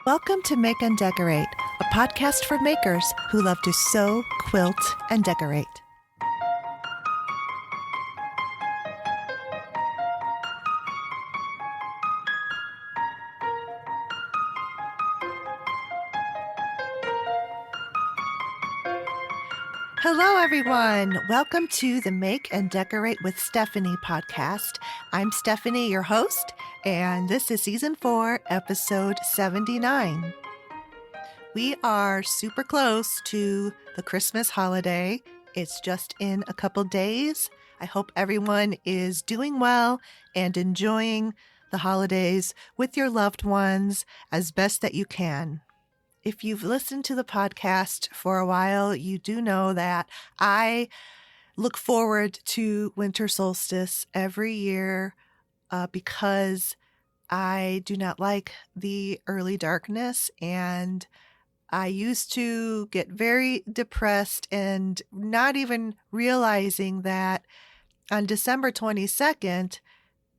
Welcome to Make and Decorate, a podcast for makers who love to sew, quilt, and decorate. Hello, everyone. Welcome to the Make and Decorate with Stephanie podcast. I'm Stephanie, your host, and this is season 4, episode 79. We are super close to the Christmas holiday. It's just in a couple days. I hope everyone is doing well and enjoying the holidays with your loved ones as best that you can. If you've listened to the podcast for a while, you do know that I look forward to winter solstice every year because I do not like the early darkness, and I used to get very depressed and not even realizing that on December 22nd,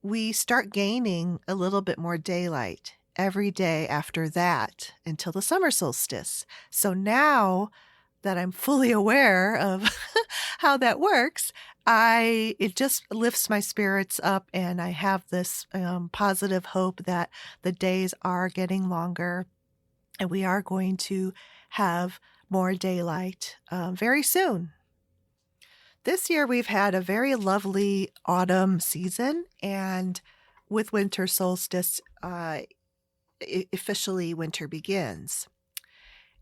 we start gaining a little bit more daylight every day after that until the summer solstice. So now that I'm fully aware of how that works, it just lifts my spirits up, and I have this positive hope that the days are getting longer and we are going to have more daylight very soon. This year we've had a very lovely autumn season, and with winter solstice, officially winter begins.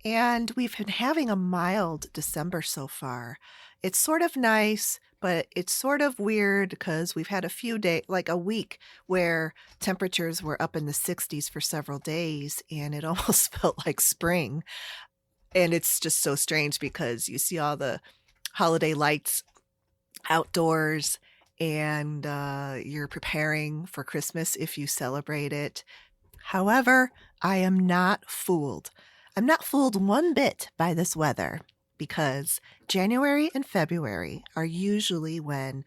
And we've been having a mild December so far. It's sort of nice, but it's sort of weird because we've had a few days, like a week, where temperatures were up in the 60s for several days, and it almost felt like spring. And it's just so strange because you see all the holiday lights outdoors, and you're preparing for Christmas if you celebrate it. However, I am not fooled. I'm not fooled one bit by this weather, because January and February are usually when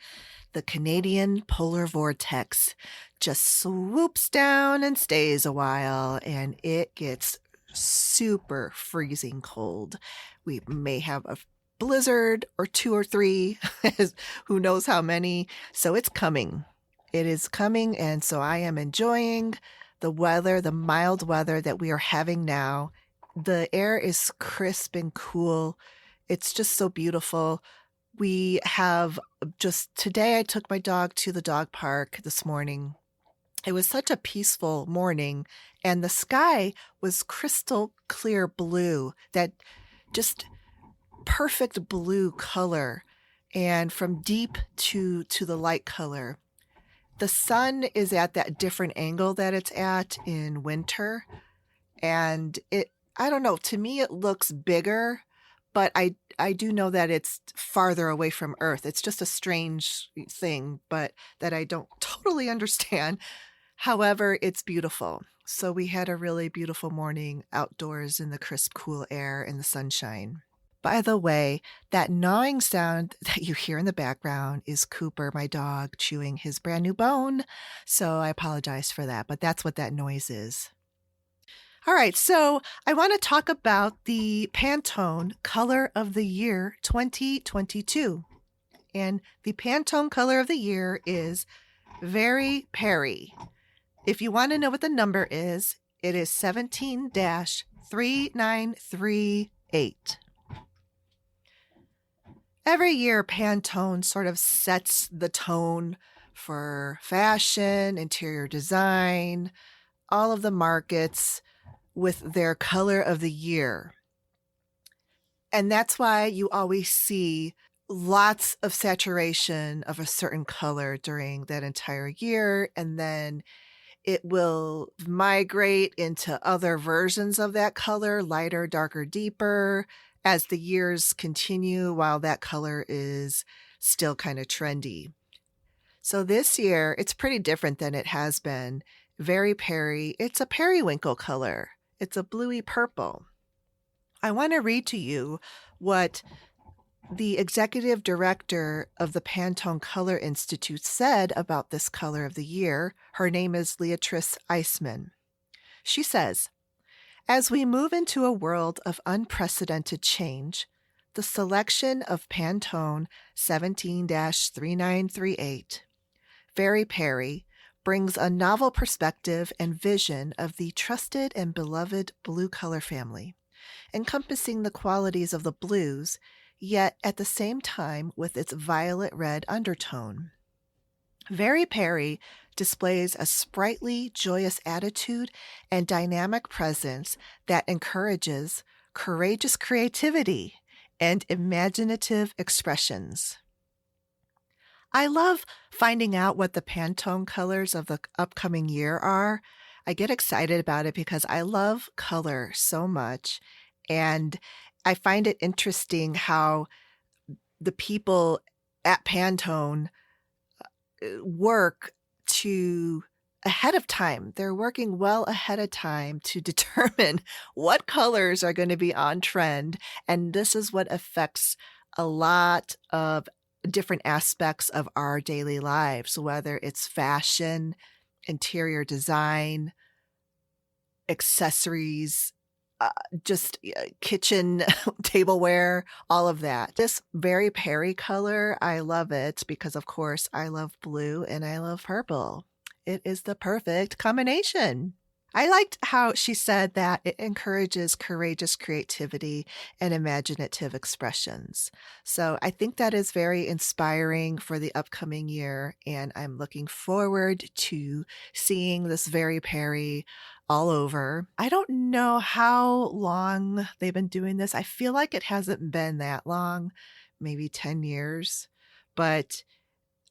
the Canadian polar vortex just swoops down and stays a while, and it gets super freezing cold. We may have a blizzard or 2 or 3, who knows how many. So it's coming. It is coming, and so I am enjoying the weather, the mild weather that we are having now. The air is crisp and cool. It's just so beautiful. We have today I took my dog to the dog park this morning. It was such a peaceful morning, and the sky was crystal clear blue, that just perfect blue color, and from deep to the light color. The sun is at that different angle that it's at in winter, and I don't know, to me it looks bigger, but I do know that it's farther away from Earth. It's just a strange thing, but that I don't totally understand. However, it's beautiful. So we had a really beautiful morning outdoors in the crisp, cool air and the sunshine. By the way, that gnawing sound that you hear in the background is Cooper, my dog, chewing his brand new bone. So I apologize for that, but that's what that noise is. All right, so I want to talk about the Pantone Color of the Year 2022. And the Pantone Color of the Year is Veri Peri. If you want to know what the number is, it is 17-3938. Every year, Pantone sort of sets the tone for fashion, interior design, all of the markets with their color of the year. And that's why you always see lots of saturation of a certain color during that entire year, and then it will migrate into other versions of that color, lighter, darker, deeper, as the years continue, while that color is still kind of trendy. So this year, it's pretty different than it has been. Veri Peri, it's a periwinkle color. It's a bluey purple. I want to read to you what the executive director of the Pantone Color Institute said about this color of the year. Her name is Leatrice Eisman. She says, As we move into a world of unprecedented change, the selection of Pantone 17-3938, Veri Peri, brings a novel perspective and vision of the trusted and beloved blue color family, encompassing the qualities of the blues, yet at the same time with its violet-red undertone. Veri Peri displays a sprightly, joyous attitude and dynamic presence that encourages courageous creativity and imaginative expressions. I love finding out what the Pantone colors of the upcoming year are. I get excited about it because I love color so much, and I find it interesting how the people at Pantone work to ahead of time. They're working well ahead of time to determine what colors are going to be on trend, and this is what affects a lot of different aspects of our daily lives, whether it's fashion, interior design, accessories, just kitchen tableware, all of that. This Veri Peri color, I love it because, of course, I love blue and I love purple. It is the perfect combination. I liked how she said that it encourages courageous creativity and imaginative expressions. So I think that is very inspiring for the upcoming year, and I'm looking forward to seeing this Veri Peri all over. I don't know how long they've been doing this. I feel like it hasn't been that long, maybe 10 years, but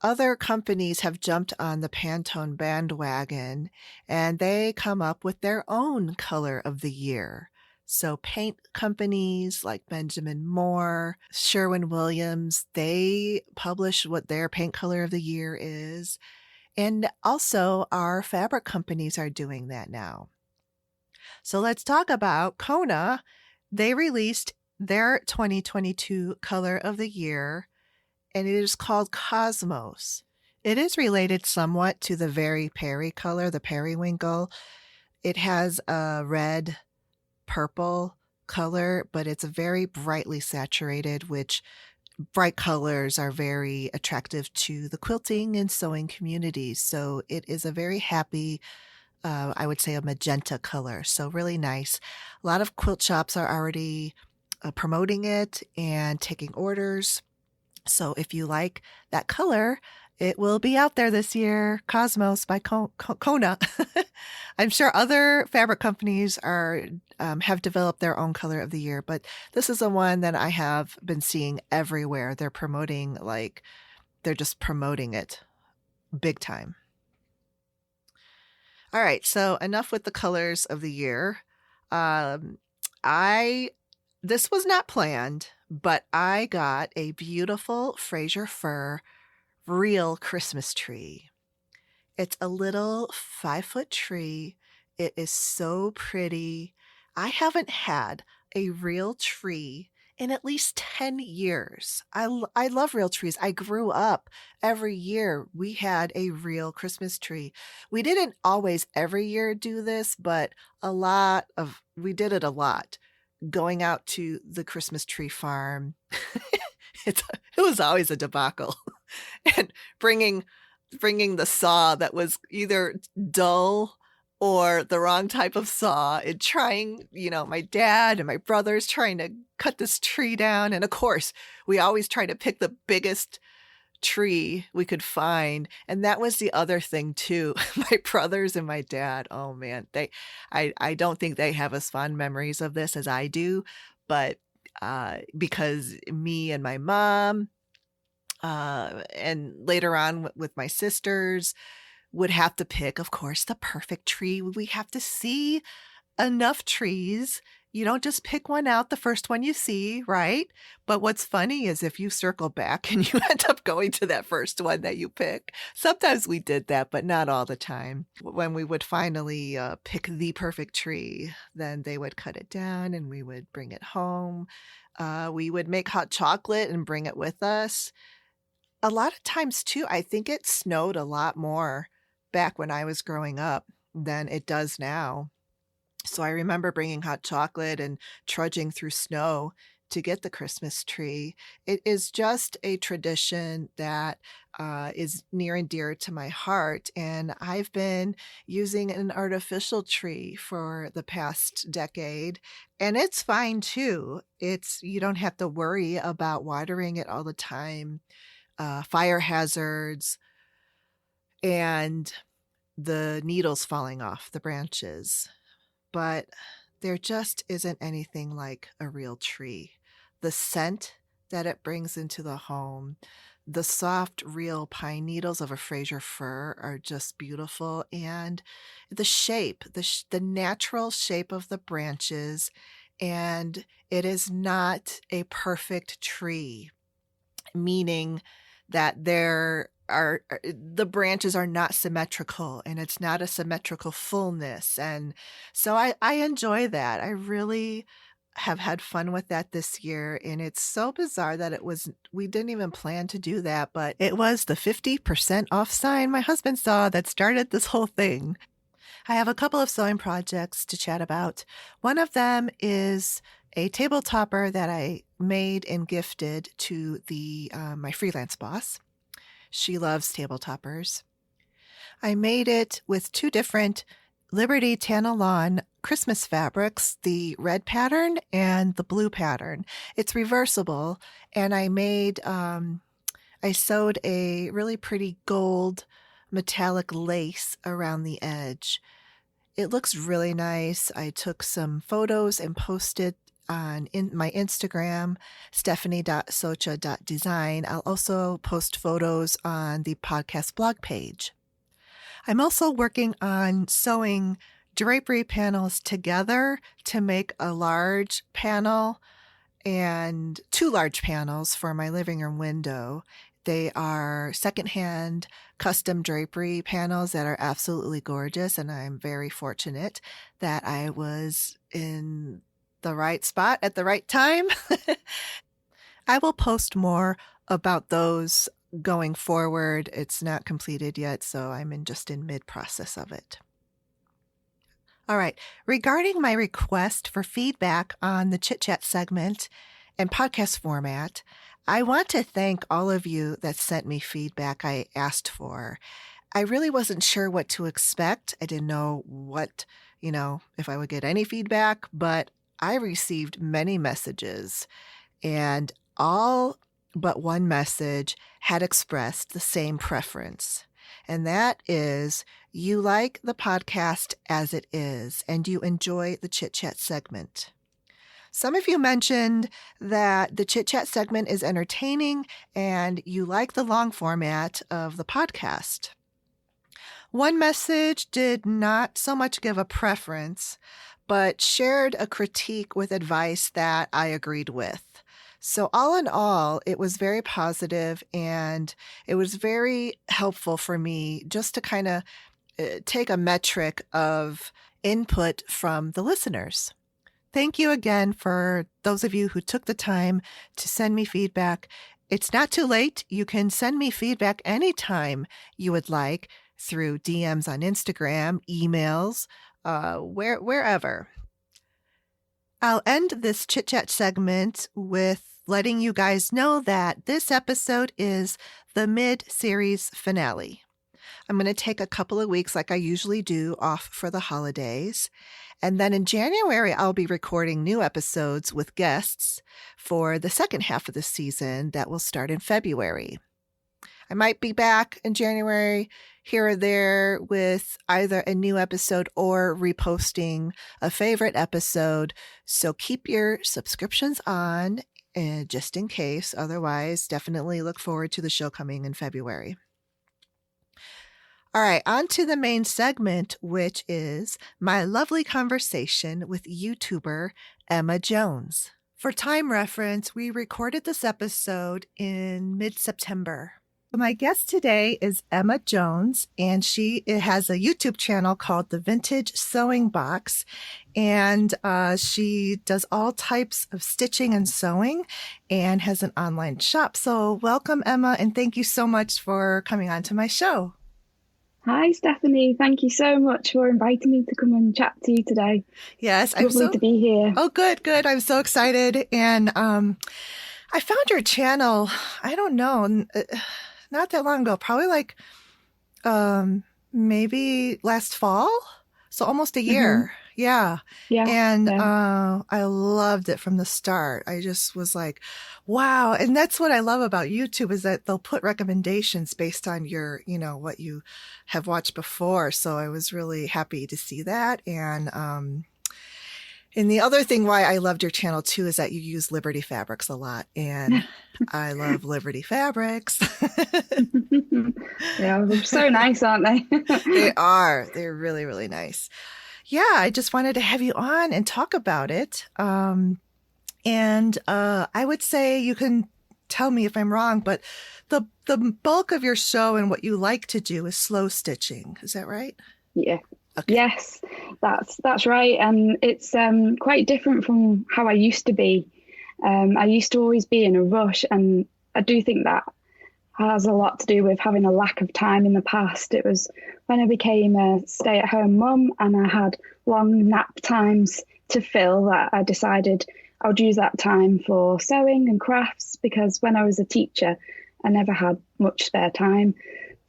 other companies have jumped on the Pantone bandwagon, and they come up with their own color of the year. So paint companies like Benjamin Moore, Sherwin-Williams, they publish what their paint color of the year is. And also our fabric companies are doing that now. So let's talk about Kona. They released their 2022 color of the year, and it is called Cosmos. It is related somewhat to the Veri Peri color, the periwinkle. It has a red purple color, but it's very brightly saturated, which bright colors are very attractive to the quilting and sewing communities. So it is a very happy, I would say a magenta color. So really nice. A lot of quilt shops are already promoting it and taking orders. So if you like that color, it will be out there this year. Cosmos by Kona. I'm sure other fabric companies are have developed their own color of the year, but this is the one that I have been seeing everywhere. They're promoting, like, they're just promoting it big time. All right, so enough with the colors of the year. This was not planned, but I got a beautiful Fraser fir real Christmas tree. It's a little 5-foot tree. It is so pretty. I haven't had a real tree in at least 10 years. I love real trees. I grew up every year we had a real Christmas tree. We didn't always every year do this, but we did it a lot. Going out to the Christmas tree farm. It was always a debacle. And bringing the saw that was either dull or the wrong type of saw, and trying, my dad and my brothers trying to cut this tree down. And of course, we always try to pick the biggest tree we could find. And that was the other thing too. My brothers and my dad, oh man, I don't think they have as fond memories of this as I do, but because me and my mom, and later on with my sisters, would have to pick, of course, the perfect tree. We have to see enough trees. You don't just pick one out, the first one you see, right? But what's funny is if you circle back and you end up going to that first one that you pick. Sometimes we did that, but not all the time. When we would finally pick the perfect tree, then they would cut it down and we would bring it home. We would make hot chocolate and bring it with us. A lot of times too, I think it snowed a lot more back when I was growing up than it does now. So I remember bringing hot chocolate and trudging through snow to get the Christmas tree. It is just a tradition that is near and dear to my heart. And I've been using an artificial tree for the past decade, and it's fine too. You don't have to worry about watering it all the time, fire hazards, and the needles falling off the branches. But there just isn't anything like a real tree. The scent that it brings into the home, the soft, real pine needles of a fraser fir are just beautiful, and the shape, the natural shape of the branches, and it is not a perfect tree, meaning that the branches are not symmetrical, and it's not a symmetrical fullness. And so I enjoy that. I really have had fun with that this year. And it's so bizarre that we didn't even plan to do that, but it was the 50% off sign my husband saw that started this whole thing. I have a couple of sewing projects to chat about. One of them is a table topper that I made and gifted to my freelance boss. She loves table toppers. I made it with two different Liberty Tanalon Christmas fabrics, the red pattern and the blue pattern. It's reversible, and I sewed a really pretty gold metallic lace around the edge. It looks really nice. I took some photos and posted on my Instagram, stephanie.socha.design. I'll also post photos on the podcast blog page. I'm also working on sewing drapery panels together to make a large panel and two large panels for my living room window. They are secondhand custom drapery panels that are absolutely gorgeous, and I'm very fortunate that I was in the right spot at the right time. I will post more about those going forward. It's not completed yet, so I'm just in mid-process of it. All right, regarding my request for feedback on the Chit Chat segment and podcast format, I want to thank all of you that sent me feedback I asked for. I really wasn't sure what to expect. I didn't know if I would get any feedback, but I received many messages, and all but one message had expressed the same preference. And that is, you like the podcast as it is, and you enjoy the Chit Chat segment. Some of you mentioned that the Chit Chat segment is entertaining and you like the long format of the podcast. One message did not so much give a preference, but shared a critique with advice that I agreed with. So all in all, it was very positive, and it was very helpful for me just to kind of take a metric of input from the listeners. Thank you again for those of you who took the time to send me feedback. It's not too late. You can send me feedback anytime you would like through DMs on Instagram, emails, wherever. I'll end this Chit Chat segment with letting you guys know that this episode is the mid-series finale. I'm going to take a couple of weeks, like I usually do, off for the holidays. And then in January, I'll be recording new episodes with guests for the second half of the season that will start in February. I might be back in January here or there with either a new episode or reposting a favorite episode. So keep your subscriptions on just in case. Otherwise, definitely look forward to the show coming in February. All right, on to the main segment, which is my lovely conversation with YouTuber Emma Jones. For time reference, we recorded this episode in mid-September. My guest today is Emma Jones, and she has a YouTube channel called The Vintage Sewing Box, and she does all types of stitching and sewing and has an online shop. So welcome, Emma, and thank you so much for coming on to my show. Hi, Stephanie. Thank you so much for inviting me to come and chat to you today. Yes, I'm Lovely so. to be here. Oh, good, good. I'm so excited. And I found your channel, I don't know, not that long ago, probably like um, maybe last fall. So almost a Hmm. year. Yeah. Yeah, And yeah. I loved it from the start. I just was like, wow. And that's what I love about YouTube is that they'll put recommendations based on your, what you have watched before. So I was really happy to see that. And the other thing why I loved your channel too is that you use Liberty fabrics a lot. And I love Liberty fabrics. Yeah, they're so nice, aren't they? They are. They're really, really nice. Yeah, I just wanted to have you on and talk about it. And I would say you can tell me if I'm wrong, but the bulk of your show and what you like to do is slow stitching. Is that right? Yeah. Okay. Yes, that's right. And it's quite different from how I used to be. I used to always be in a rush, and I do think that has a lot to do with having a lack of time in the past. It was when I became a stay-at-home mum and I had long nap times to fill that I decided I would use that time for sewing and crafts because when I was a teacher, I never had much spare time.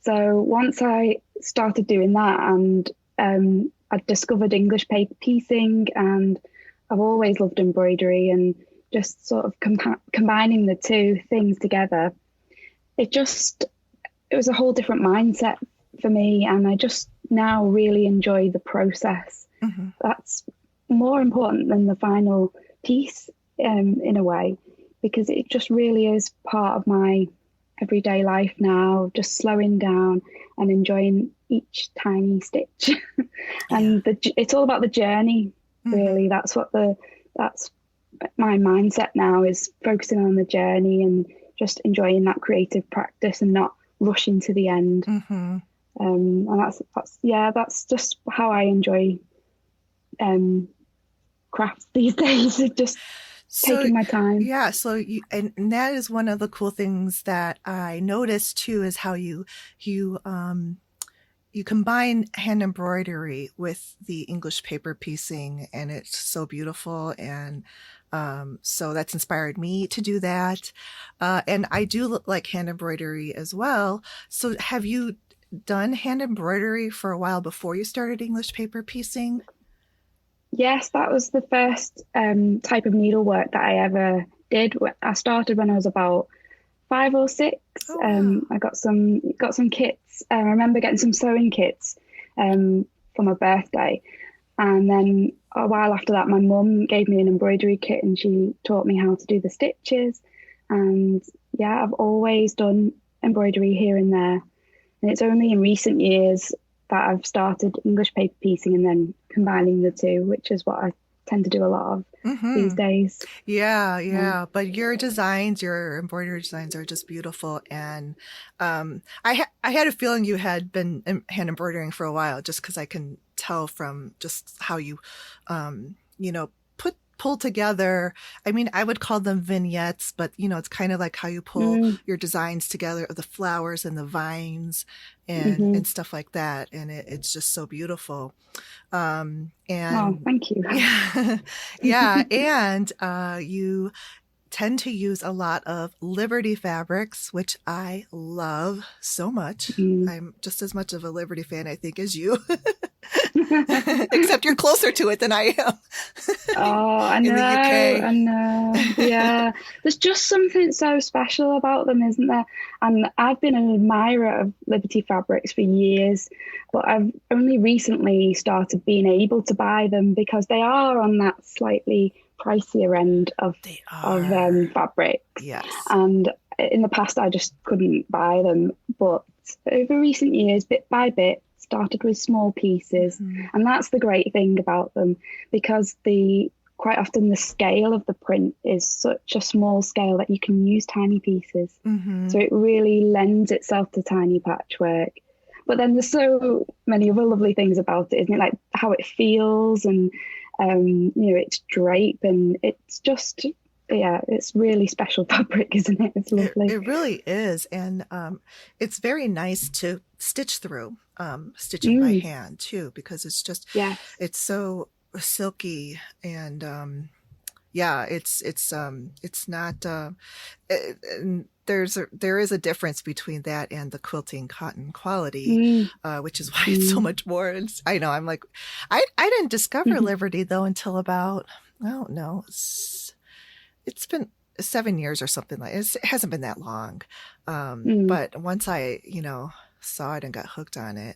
So once I started doing that and I discovered English paper piecing and I've always loved embroidery and just sort of combining the two things together it just it was a whole different mindset for me and I just now really enjoy the process. Hmm. That's more important than the final piece, in a way, because it just really is part of my everyday life now, just slowing down and enjoying each tiny stitch. Yeah. And it's all about the journey, Hmm. really. That's my mindset now, is focusing on the journey and just enjoying that creative practice and not rushing to the end. Hmm. And that's just how I enjoy um, crafts these days. Just So, taking my time. yeah, so and that is one of the cool things that I noticed too is how you you combine hand embroidery with the English paper piecing, and it's so beautiful. And so that's inspired me to do that. And I do like hand embroidery as well. So, have you done hand embroidery for a while before you started English paper piecing? Yes, that was the first type of needlework that I ever did. I started when I was about 5 or 6. Oh, wow. I got some kits. I remember getting some sewing kits for my birthday, and then a while after that, my mum gave me an embroidery kit, and she taught me how to do the stitches. And yeah, I've always done embroidery here and there, and it's only in recent years that I've started English paper piecing and then combining the two, which is what I tend to do a lot of these Mm-hmm. days. Yeah, Yeah. yeah. But your designs, your embroidery designs are just beautiful. And I had a feeling you had been hand embroidering for a while, just because I can tell from just how you, pull together. I mean, I would call them vignettes, but it's kind of like how you pull Mm, your designs together of the flowers and the vines and hmm. stuff like that. And it's just so beautiful. Oh, And thank you. yeah, yeah, and you tend to use a lot of Liberty fabrics, which I love so much. Mm. I'm just as much of a Liberty fan, I think, as you, except you're closer to it than I am Oh, I in know, the UK. I know. Yeah, there's just something so special about them, isn't there? And I've been an admirer of Liberty fabrics for years, but I've only recently started being able to buy them because they are on that slightly pricier end They of are. fabrics. Yes. And in the past, I just couldn't buy them, but over recent years, bit by bit, started with small pieces, Hmm. and that's the great thing about them because the quite often the scale of the print is such a small scale that you can use tiny pieces. Hmm. So it really lends itself to tiny patchwork. But then there's so many other lovely things about it, isn't it? Like how it feels and its drape, and it's just yeah, it's really special fabric, isn't it? It's lovely. It really is, and it's very nice to stitch through, stitching by Mm, hand too, because yes. it's so silky and yeah, it's not and there is a difference between that and the quilting cotton quality, Mm, which is why it's so mm, much more. And I know I'm like, I didn't discover mhm. Liberty though until about I don't know, it's been 7 years or something it hasn't been that long. Mm, But once I, saw it and got hooked on it,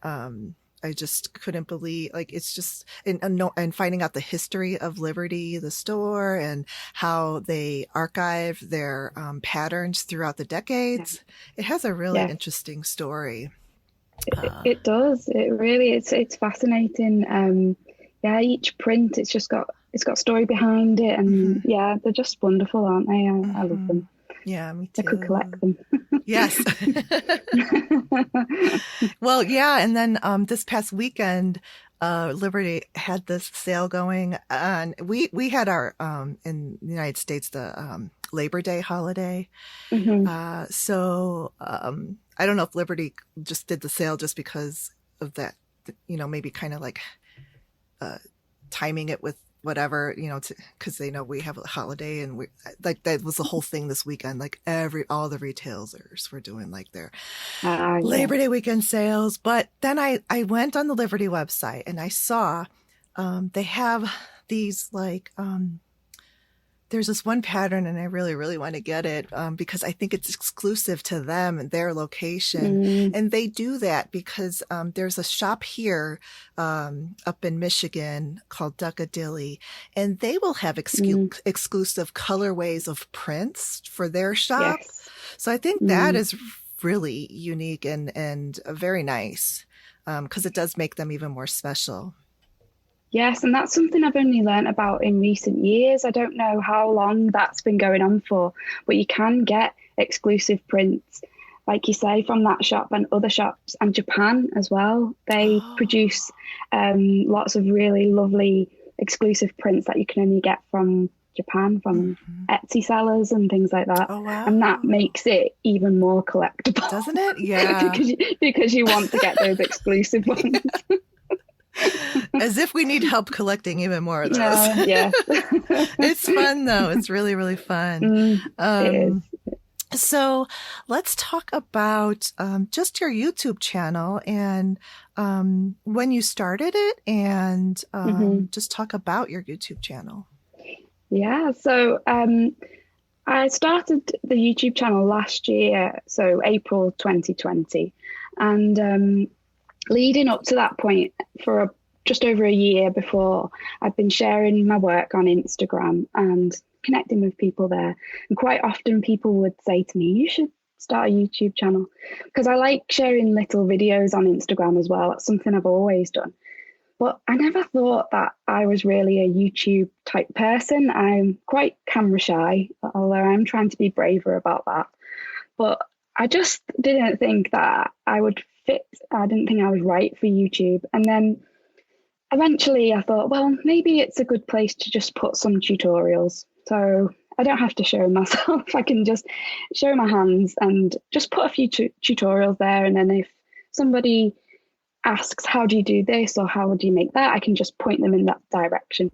um, I just couldn't believe like it's just and finding out the history of Liberty, the store, and how they archive their patterns throughout the yeah, decades. It has a really yes. interesting story. It does. It really, it's fascinating. Yeah, each print, it's got story behind it, and Mhm, yeah, they're just wonderful, aren't they? I love mhm. them. Yeah, me I could collect too. them. Yes. Well, yeah, and then this past weekend, Liberty had this sale going, and we had our in the United States the Labor Day holiday. Hmm. So I don't know if Liberty just did the sale just because of that, maybe kind of like uh, timing it with whatever, because they know we have a holiday and we like that was the whole thing this weekend. Like all the retailers were doing like their Ah, yeah. Labor Day weekend sales. But then I went on the Liberty website and I saw they have these like there's this one pattern and I really, really want to get it because I think it's exclusive to them and their location. Mm, And they do that because there's a shop here up in Michigan called Duckadilly, and they will have mm, exclusive colorways of prints for their shop. yes. So I think that Mm. is really unique and very nice because it does make them even more special. Yes, and that's something I've only learnt about in recent years. I don't know how long that's been going on for, but you can get exclusive prints, like you say, from that shop and other shops and Japan as well. They Oh. produce lots of really lovely exclusive prints that you can only get from Japan, from Mhm. Etsy sellers and things like that. Oh, And that wow. makes it even more collectible Doesn't it? Yeah. because you want to get those exclusive ones. As if we need help collecting even more of those. Yes. It's fun though. It's really, really fun. Mm, it Um, is. so let's talk about just your YouTube channel and when you started it and Hmm. just talk about your YouTube channel. Yeah. So I started the YouTube channel last year, so April 2020. And leading up to that point, for just over a year before, I've been sharing my work on Instagram and connecting with people there. And quite often people would say to me, you should start a YouTube channel because I like sharing little videos on Instagram as well. That's something I've always done. But I never thought that I was really a YouTube type person. I'm quite camera shy, although I'm trying to be braver about that. But I just didn't think that I would fit. I didn't think I was right for YouTube. And then eventually I thought, well, maybe it's a good place to just put some tutorials. So I don't have to show myself. I can just show my hands and just put a few tutorials there. And then if somebody asks, how do you do this or how do you make that, I can just point them in that direction.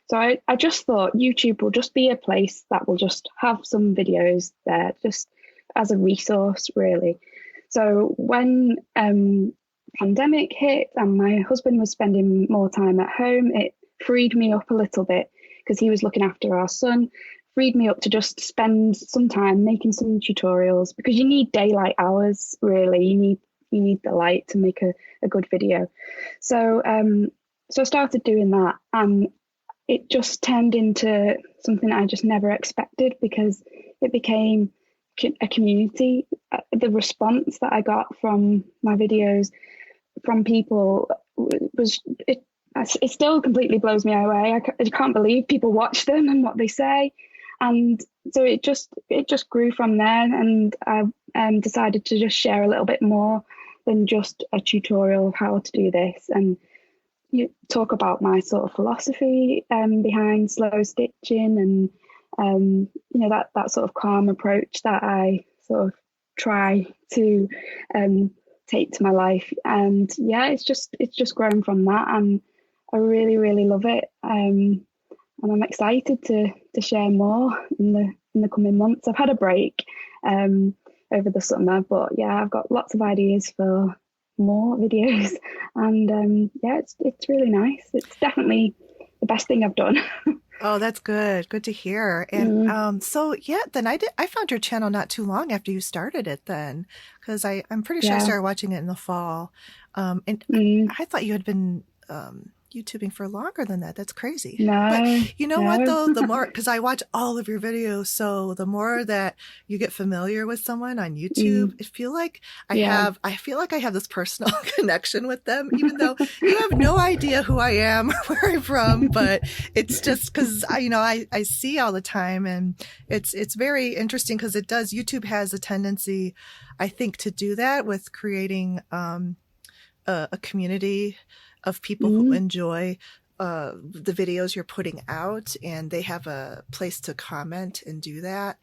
So I just thought YouTube will just be a place that will just have some videos there just as a resource, really. So when pandemic hit and my husband was spending more time at home, it freed me up a little bit because he was looking after our son, freed me up to just spend some time making some tutorials because you need daylight hours, really. You need the light to make a good video. So so I started doing that and it just turned into something I just never expected because it became a community. The response that I got from my videos from people was it still completely blows me away. I can't believe people watch them and what they say, and so it just grew from there. And I decided to just share a little bit more than just a tutorial of how to do this, and you talk about my sort of philosophy behind slow stitching that sort of calm approach that I sort of try to take to my life. And yeah, it's just grown from that, and I really, really love it. And I'm excited to share more in the coming months. I've had a break over the summer, but yeah, I've got lots of ideas for more videos, and yeah, it's really nice. It's definitely the best thing I've done. Oh, that's good. Good to hear. And so yeah, then I found your channel not too long after you started it then, because I'm pretty sure I Yeah. started watching it in the fall. And Mm. I thought you had been YouTubing for longer than that. That's crazy. But No, you know what no. though? The more, because I watch all of your videos, so the more that you get familiar with someone on YouTube, Mm. Yeah. I feel like I have this personal connection with them, even though you have no idea who I am or where I'm from. But it's just because I see all the time, and it's very interesting because YouTube has a tendency, I think, to do that with creating a community of people who Mm. enjoy the videos you're putting out, and they have a place to comment and do that,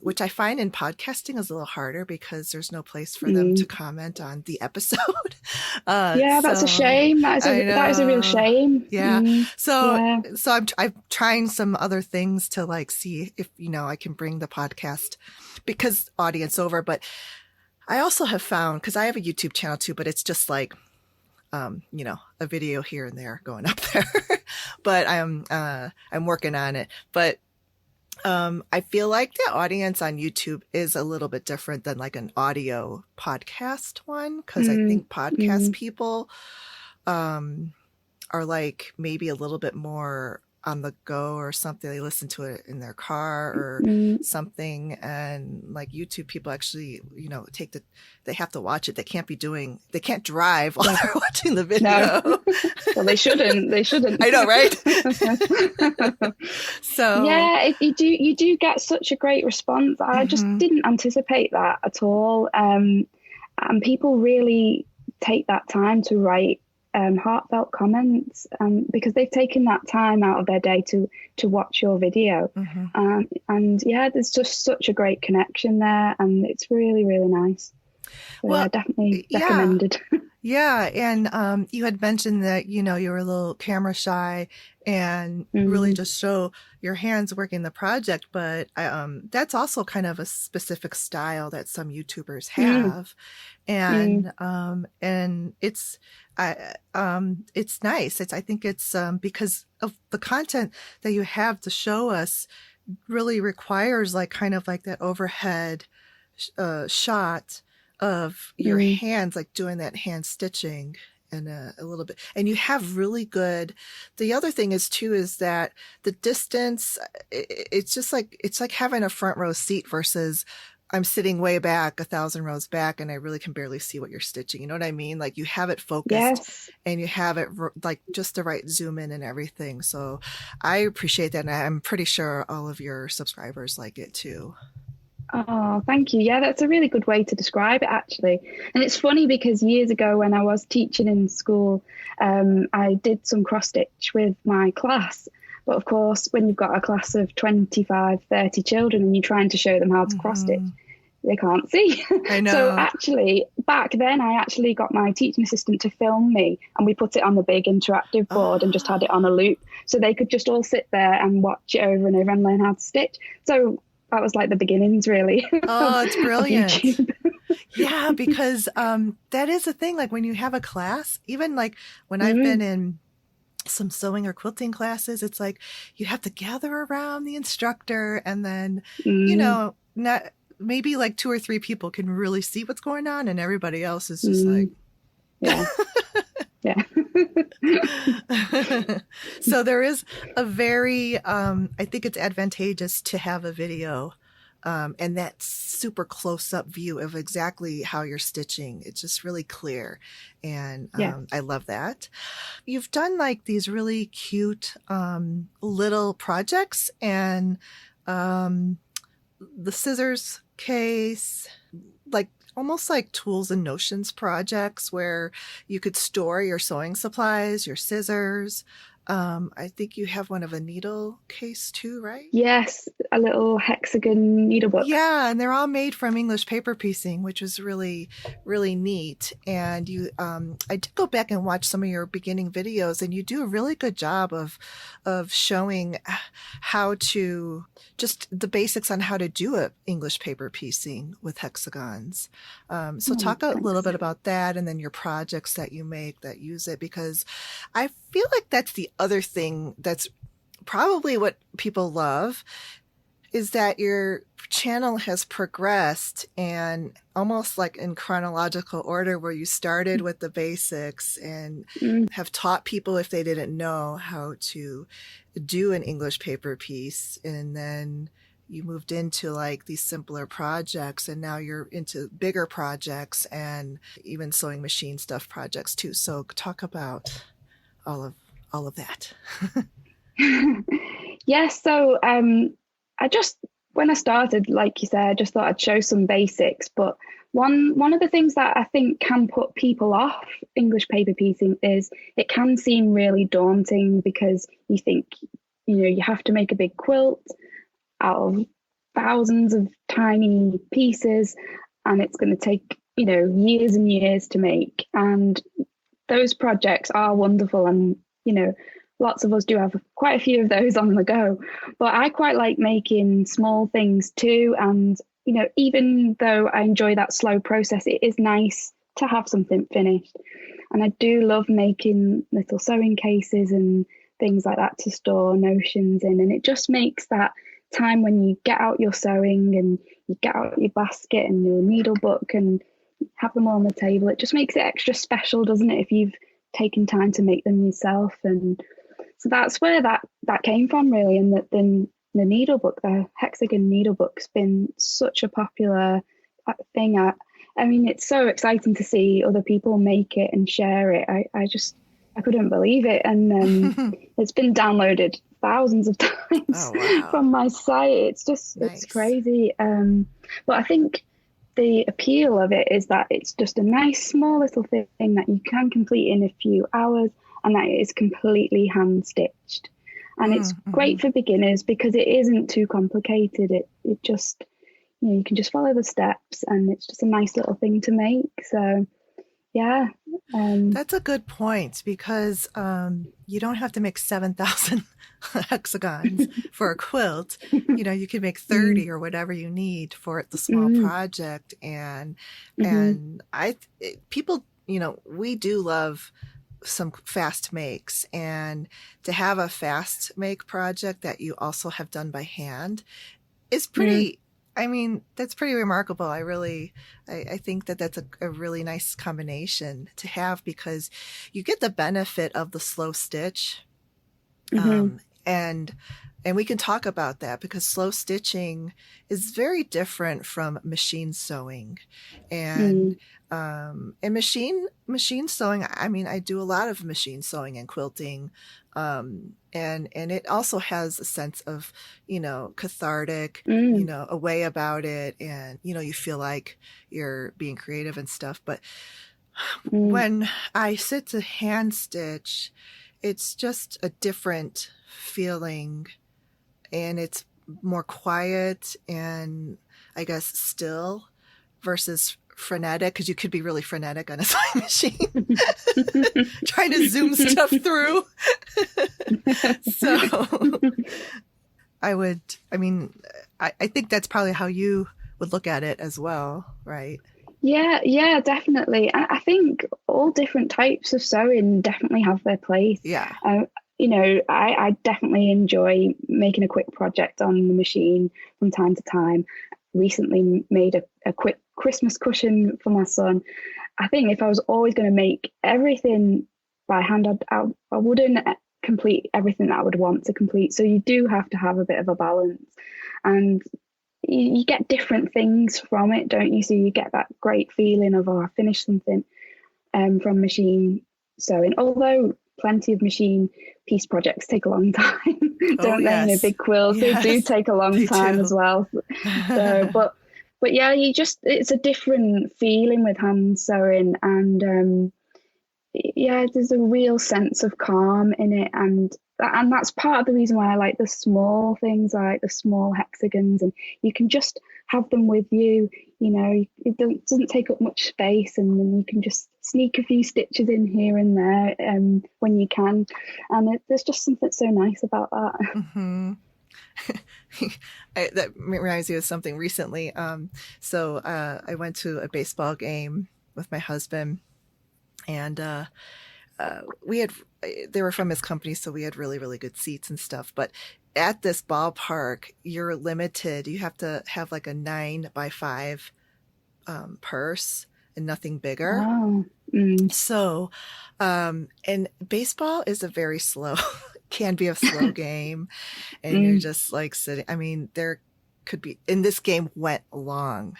which I find in podcasting is a little harder because there's no place for them to Mm. comment on the episode. Yeah, that's a So shame. I That is a real know. shame. Yeah. Mm. So Yeah. I'm trying some other things to like see if I can bring the podcast because audience over, but I also have found, because I have a YouTube channel too, but it's just like a video here and there going up there. But I'm working on it. But I feel like the audience on YouTube is a little bit different than like an audio podcast one, because I Mm. think podcast Mm. people are like maybe a little bit more on the go or something. They listen to it in their car or Mm. something. And like YouTube people actually, they have to watch it. They can't drive while Yeah. they're watching the No. video. Well, they shouldn't. They shouldn't. I know, right? So, Yeah, you do get such a great response. I just mhm. didn't anticipate that at all. And people really take that time to write heartfelt comments, because they've taken that time out of their day to watch your video. Mhm. And yeah, there's just such a great connection there, and it's really, really nice. So yeah, Well, definitely yeah. recommended. Yeah, and you had mentioned that you were a little camera shy and really Mm. just show your hands working the project, but that's also kind of a specific style that some YouTubers Mm. have, Mm. and it's nice. I think it's because of the content that you have to show us really requires like kind of like that overhead shot of your Mm. hands, like doing that hand stitching and a little bit. And you have really good. The other thing is too is that the distance. It's just like having a front row seat versus I'm sitting way back, 1,000 rows back, and I really can barely see what you're stitching. You know what I mean? Like you have it focused Yes. and you have it like just the right zoom in and everything. So I appreciate that. And I'm pretty sure all of your subscribers like it too. Oh, thank you. Yeah, that's a really good way to describe it, actually. And it's funny because years ago, when I was teaching in school, I did some cross stitch with my class. But of course, when you've got a class of 25, 30 children and you're trying to show them how to cross stitch, Mhm. they can't see. I So know. actually, back then, I actually got my teaching assistant to film me, and we put it on the big interactive board and just had it on a loop, so they could just all sit there and watch it over and over and learn how to stitch. So that was like the beginnings, really, Oh, it's of brilliant. YouTube. Yeah, because that is the thing. Like when you have a class, even like when I've been Mm. in some sewing or quilting classes, it's like you have to gather around the instructor, and then, Mm. not maybe like two or three people can really see what's going on, and everybody else is just like, Mm. Yeah. Yeah. so there is a very, I think it's advantageous to have a video, and that super close up view of exactly how you're stitching. It's just really clear. And Yeah. I love that. You've done like these really cute little projects, and the scissors case, like almost like tools and notions projects where you could store your sewing supplies, your scissors, I think you have one of a needle case too, right? Yes, a little hexagon needlebook. Yeah, and they're all made from English paper piecing, which was really, really neat. And I did go back and watch some of your beginning videos, and you do a really good job of showing how to just the basics on how to do a English paper piecing with hexagons. So Oh, talk a little thanks. bit about that, and then your projects that you make that use it, because I feel like that's the other thing that's probably what people love is that your channel has progressed and almost like in chronological order where you started with the basics and Mm, have taught people if they didn't know how to do an English paper piece, and then you moved into like these simpler projects, and now you're into bigger projects and even sewing machine stuff projects too. So talk about all of all of that. yes, so I just when I started, like you said, I just thought I'd show some basics. But one of the things that I think can put people off English paper piecing is it can seem really daunting because you think, you have to make a big quilt out of thousands of tiny pieces, and it's going to take, years and years to make. And those projects are wonderful, and lots of us do have quite a few of those on the go. But I quite like making small things too, and even though I enjoy that slow process, it is nice to have something finished. And I do love making little sewing cases and things like that to store notions in, and it just makes that time when you get out your sewing and you get out your basket and your needle book and have them all on the table, it just makes it extra special, doesn't it, if you've taken time to make them yourself. And so that's where that came from, really. And that then the needlebook, the hexagon needlebook's been such a popular thing. I mean, it's so exciting to see other people make it and share it. I couldn't believe it. And it's been downloaded thousands of times Oh, wow. from my site. It's Nice. crazy. But I think the appeal of it is that it's just a nice small little thing that you can complete in a few hours, and that it is completely hand stitched. And it's Mm-hmm. great for beginners because it isn't too complicated. It just, you can just follow the steps, and it's just a nice little thing to make. So yeah. um That's a good point because you don't have to make 7,000 hexagons for a quilt. You can make mm, 30 or whatever you need for the small mm, project. And mm-hmm, people, we do love some fast makes, and to have a fast make project that you also have done by hand is mm, pretty. I mean, that's pretty remarkable. I think that that's a really nice combination to have because you get the benefit of the slow stitch. mm-hmm, And we can talk about that because slow stitching is very different from machine sewing. And mm, machine sewing, I mean, I do a lot of machine sewing and quilting. And it also has a sense of, cathartic, mm, a way about it. And, you feel like you're being creative and stuff. But mm, when I sit to hand stitch, it's just a different feeling, and it's more quiet and I guess still versus frenetic, because you could be really frenetic on a sewing machine trying to zoom stuff through. So I mean, I think that's probably how you would look at it as well, right? Yeah, yeah, definitely. I think all different types of sewing definitely have their place. Yeah. Uh, I definitely enjoy making a quick project on the machine from time to time. Recently made a quick Christmas cushion for my son. I think if I was always going to make everything by hand, I wouldn't complete everything that I would want to complete. So you do have to have a bit of a balance. And you get different things from it, don't you? So you get that great feeling of, oh, I finished something from machine sewing. Although plenty of machine piece projects take a long time, Oh, don't they? yes. Big quills, they do Yes, take a long they time as do. well. So, but yeah, it's a different feeling with hand sewing, and yeah, there's a real sense of calm in it, and that's part of the reason why I like the small things, I like the small hexagons, and you can just have them with you. You know, it doesn't take up much space, and then you can just sneak a few stitches in here and there when you can, and there's just something so nice about that. Hmm. That reminds me of something recently. I went to a baseball game with my husband, and we had they were from his company, so we had really really good seats and stuff. But at this ballpark, you're limited. You have to have like a 9 by 5 purse and nothing bigger. Oh, So, and baseball is a very slow, can be a slow game, and you're mm, just like sitting. I mean, there could be, and this game went long.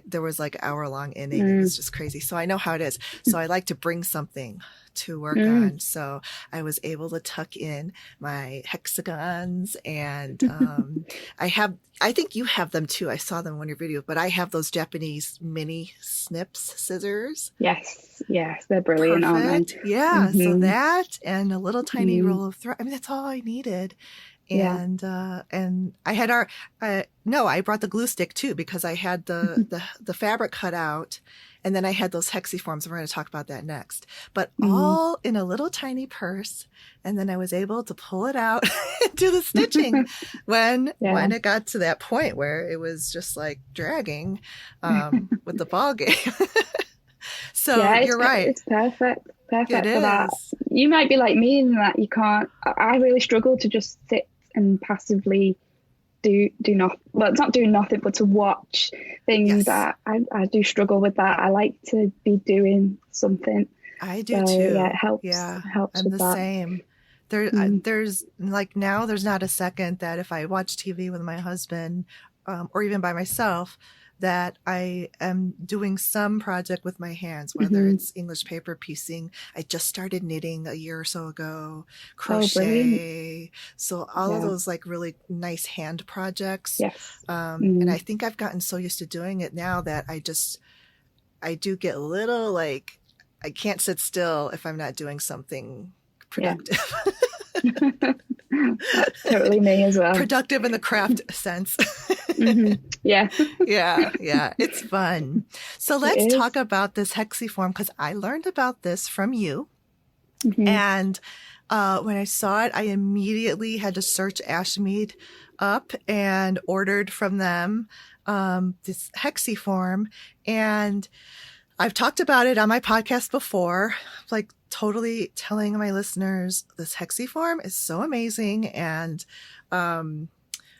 There was like hour-long inning. It mm, was just crazy. So I know how it is. So I like to bring something to work mm. on. So I was able to tuck in my hexagons, and I think you have them too. I saw them on your video, but I have those Japanese mini snips scissors. Yes, yes, they're brilliant, aren't Perfect. they? Yeah. So that and a little tiny Mm, roll of thread. I mean, that's all I needed. yeah. And I had no, I brought the glue stick too because I had the fabric cut out, and then I had those hexiforms. We're going to talk about that next. But Mm. all in a little tiny purse, and then I was able to pull it out and do the stitching Yeah. when it got to that point where it was just like dragging with the ball game. So Yeah, you're right. it's perfect. It Perfect for that. is. You might be like me in that you can't. I really struggle to just sit and passively do not. Well, it's not doing nothing, but to watch things. Yes, I do struggle with that. I like to be doing something. I do So yeah, too. it helps. Yeah, It helps I'm with the that. same. Mm, There's like now, there's not a second that if I watch TV with my husband, or even by myself, that I am doing some project with my hands, whether hmm. it's English paper piecing. I just started knitting a year or so ago, Oh, brilliant. crochet. So all of Yeah. those like really nice hand projects. Yes. And Mm, I think I've gotten so used to doing it now that I do get a little like I can't sit still if I'm not doing something yeah. productive. That's totally me as well. Productive in the craft sense. Hmm. Yeah, Yeah, yeah, it's fun. So it let's talk is. about this hexiform because I learned about this from you. Hmm. And when I saw it, I immediately had to search Ashmead up and ordered from them this hexiform. And I've talked about it on my podcast before, like totally telling my listeners this hexiform is so amazing. And um,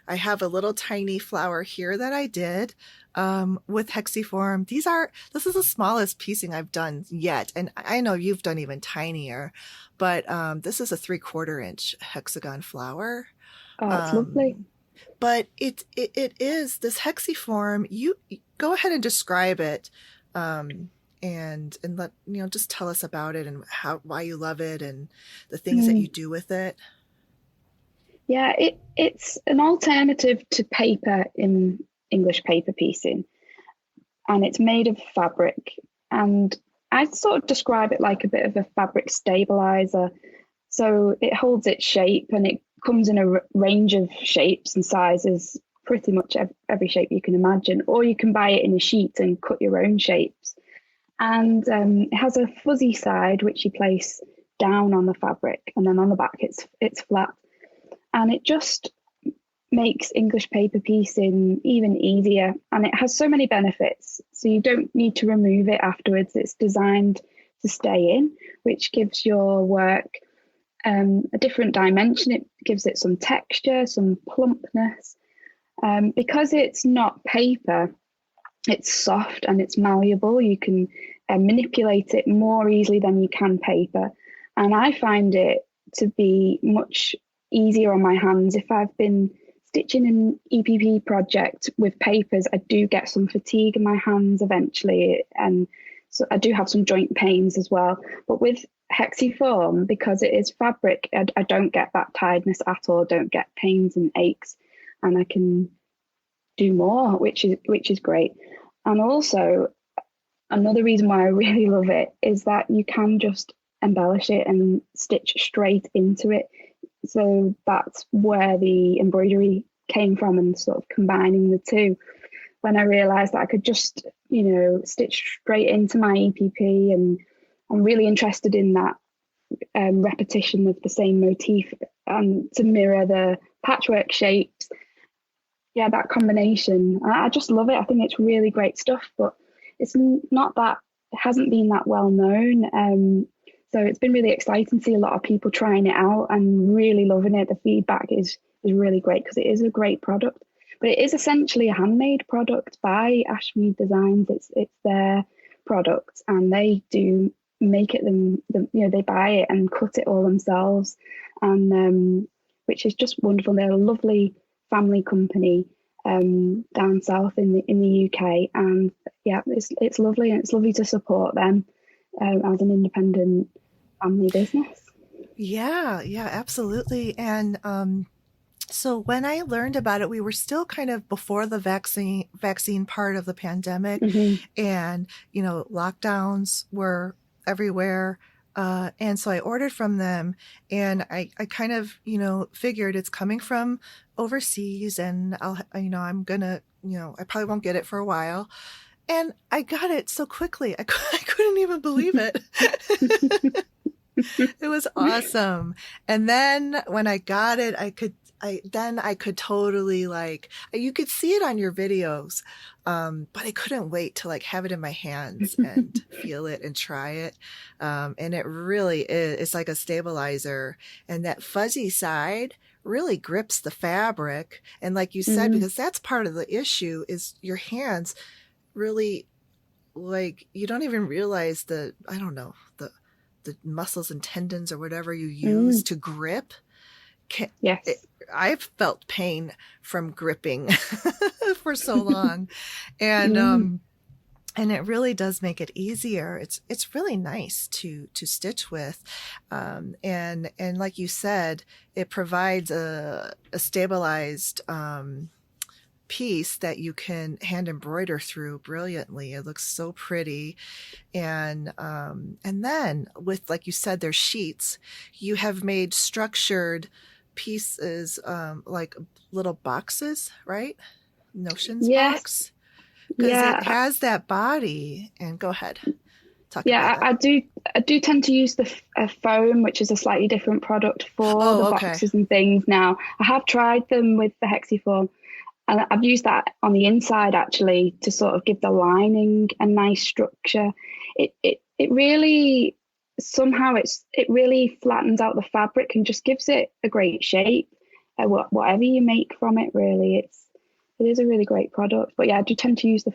I have a little tiny flower here that I did with hexiform. This is the smallest piecing I've done yet. And I know you've done even tinier, but this is a 3/4 inch hexagon flower. Oh, it's lovely. Um, but it is this hexiform. You go ahead and describe it, and let just tell us about it and why you love it and the things that you Mm. do with it. Yeah, it's an alternative to paper in English paper piecing, and it's made of fabric. And I'd sort of describe it like a bit of a fabric stabilizer. So it holds its shape, and it comes in a range of shapes and sizes, pretty much every shape you can imagine. Or you can buy it in a sheet and cut your own shapes. And it has a fuzzy side which you place down on the fabric, and then on the back it's flat, and it just makes English paper piecing even easier. And it has so many benefits, so you don't need to remove it afterwards. It's designed to stay in, which gives your work a different dimension. It gives it some texture, some plumpness. Because it's not paper, it's soft and it's malleable. You can manipulate it more easily than you can paper. And I find it to be much easier on my hands. If I've been stitching an EPP project with papers, I do get some fatigue in my hands eventually. And so I do have some joint pains as well. But with hexiform, because it is fabric, I don't get that tiredness at all, don't get pains and aches, and I can do more, which is great. And also, another reason why I really love it is that you can just embellish it and stitch straight into it. So that's where the embroidery came from, and sort of combining the two. When I realised that I could just, stitch straight into my EPP, and I'm really interested in that repetition of the same motif to mirror the patchwork shapes. Yeah, that combination, I just love it. I think it's really great stuff, but it's not that, it hasn't been that well known. So it's been really exciting to see a lot of people trying it out and really loving it. The feedback is really great because it is a great product, but it is essentially a handmade product by Ashmead Designs. It's their product, and they do make it they buy it and cut it all themselves, and which is just wonderful. They're a lovely family company down south in the UK, and yeah, it's lovely, and it's lovely to support them as an independent family business. Yeah, absolutely. And so when I learned about it, we were still kind of before the vaccine part of the pandemic, Mm-hmm. and lockdowns were everywhere. And so I ordered from them, and I kind of, figured it's coming from overseas, and I'm gonna, I probably won't get it for a while. And I got it so quickly. I couldn't even believe it. It was awesome. And then when I got it, I could totally, like, you could see it on your videos. But I couldn't wait to have it in my hands and feel it and try it. And it really is, it's like a stabilizer, and that fuzzy side really grips the fabric. And like you said, because that's part of the issue, is your hands really, you don't even realize the muscles and tendons or whatever you use to grip. Yes. I've felt pain from gripping for so long. And it really does make it easier. It's really nice to stitch with. And like you said, it provides a stabilized piece that you can hand embroider through brilliantly. It looks so pretty. And then with, like you said, there's sheets. You have made structured pieces, like little boxes, right? Notions box. Because it has that body. And go ahead. Talk about that. I do tend to use the foam, which is a slightly different product for the boxes and things now. I have tried them with the hexiform, and I've used that on the inside actually to sort of give the lining a nice structure. It really, somehow it really flattens out the fabric and just gives it a great shape. Whatever you make from it, really, it is a really great product. But yeah, I do tend to use the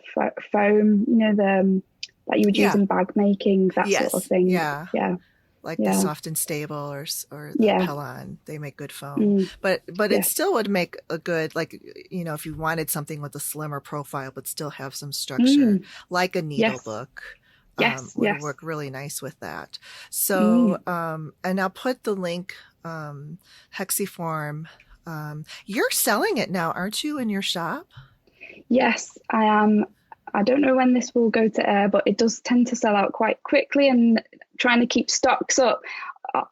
foam, the that you would use in bag making, that sort of thing. Yeah. Like the Soft and Stable or the Pellon, they make good foam. But it still would make a good, if you wanted something with a slimmer profile but still have some structure, like a needle book. Would work really nice with that. So, and I'll put the link, hexiform. You're selling it now, aren't you, in your shop? Yes, I am. I don't know when this will go to air, but it does tend to sell out quite quickly, and trying to keep stocks up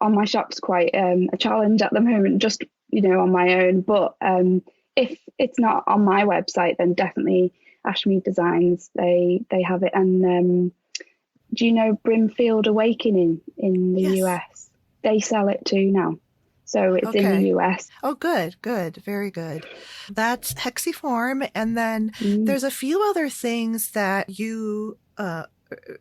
on my shop's quite a challenge at the moment, just, on my own. But if it's not on my website, then definitely Ashmead Designs, they have it. And do you know Brimfield Awakening in the US? They sell it too now. So it's in the US. Oh, good. Very good. That's hexiform. And then there's a few other things that you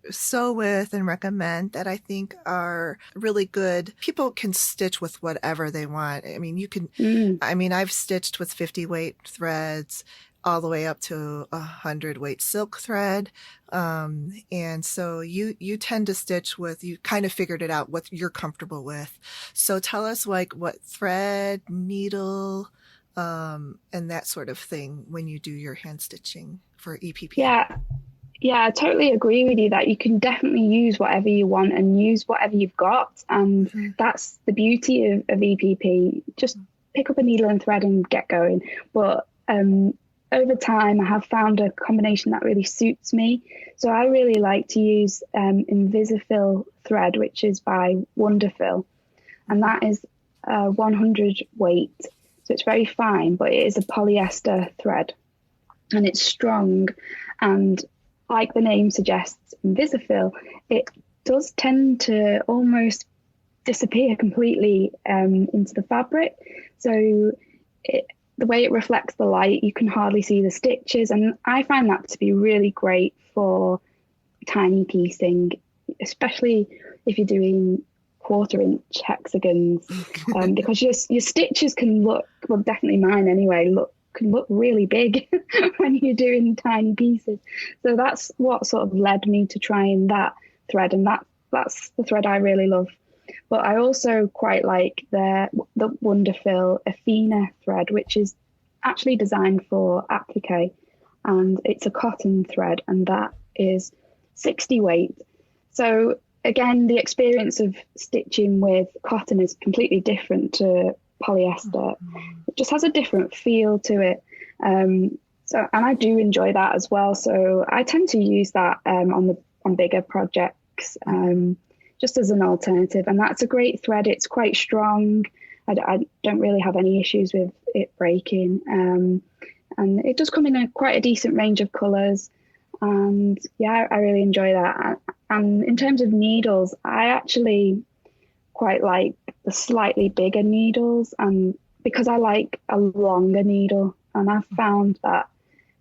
sew with and recommend that I think are really good. People can stitch with whatever they want. I mean, you can, I've stitched with 50 weight threads all the way up to 100 weight silk thread. And so you tend to stitch with, you kind of figured it out what you're comfortable with. So tell us what thread, needle, and that sort of thing when you do your hand stitching for EPP. Yeah, I totally agree with you that you can definitely use whatever you want and use whatever you've got. And that's the beauty of EPP. Just pick up a needle and thread and get going. But over time, I have found a combination that really suits me. So I really like to use Invisifil thread, which is by Wonderfil, and that is 100 weight. So it's very fine, but it is a polyester thread, and it's strong. And like the name suggests, Invisifil, it does tend to almost disappear completely into the fabric. So the way it reflects the light, you can hardly see the stitches. And I find that to be really great for tiny piecing, especially if you're doing 1/4 inch hexagons, because your stitches can look, well, definitely mine anyway, can look really big when you're doing tiny pieces. So that's what sort of led me to trying that thread, and that's the thread I really love. But I also quite like the Wonderfil Athena thread, which is actually designed for applique, and it's a cotton thread, and that is 60 weight. So again, the experience of stitching with cotton is completely different to polyester. It just has a different feel to it. And I do enjoy that as well. So I tend to use that on bigger projects, just as an alternative. And that's a great thread. It's quite strong. I don't really have any issues with it breaking. And it does come in quite a decent range of colours. And yeah, I really enjoy that. And in terms of needles, I actually quite like the slightly bigger needles, and because I like a longer needle, and I've found that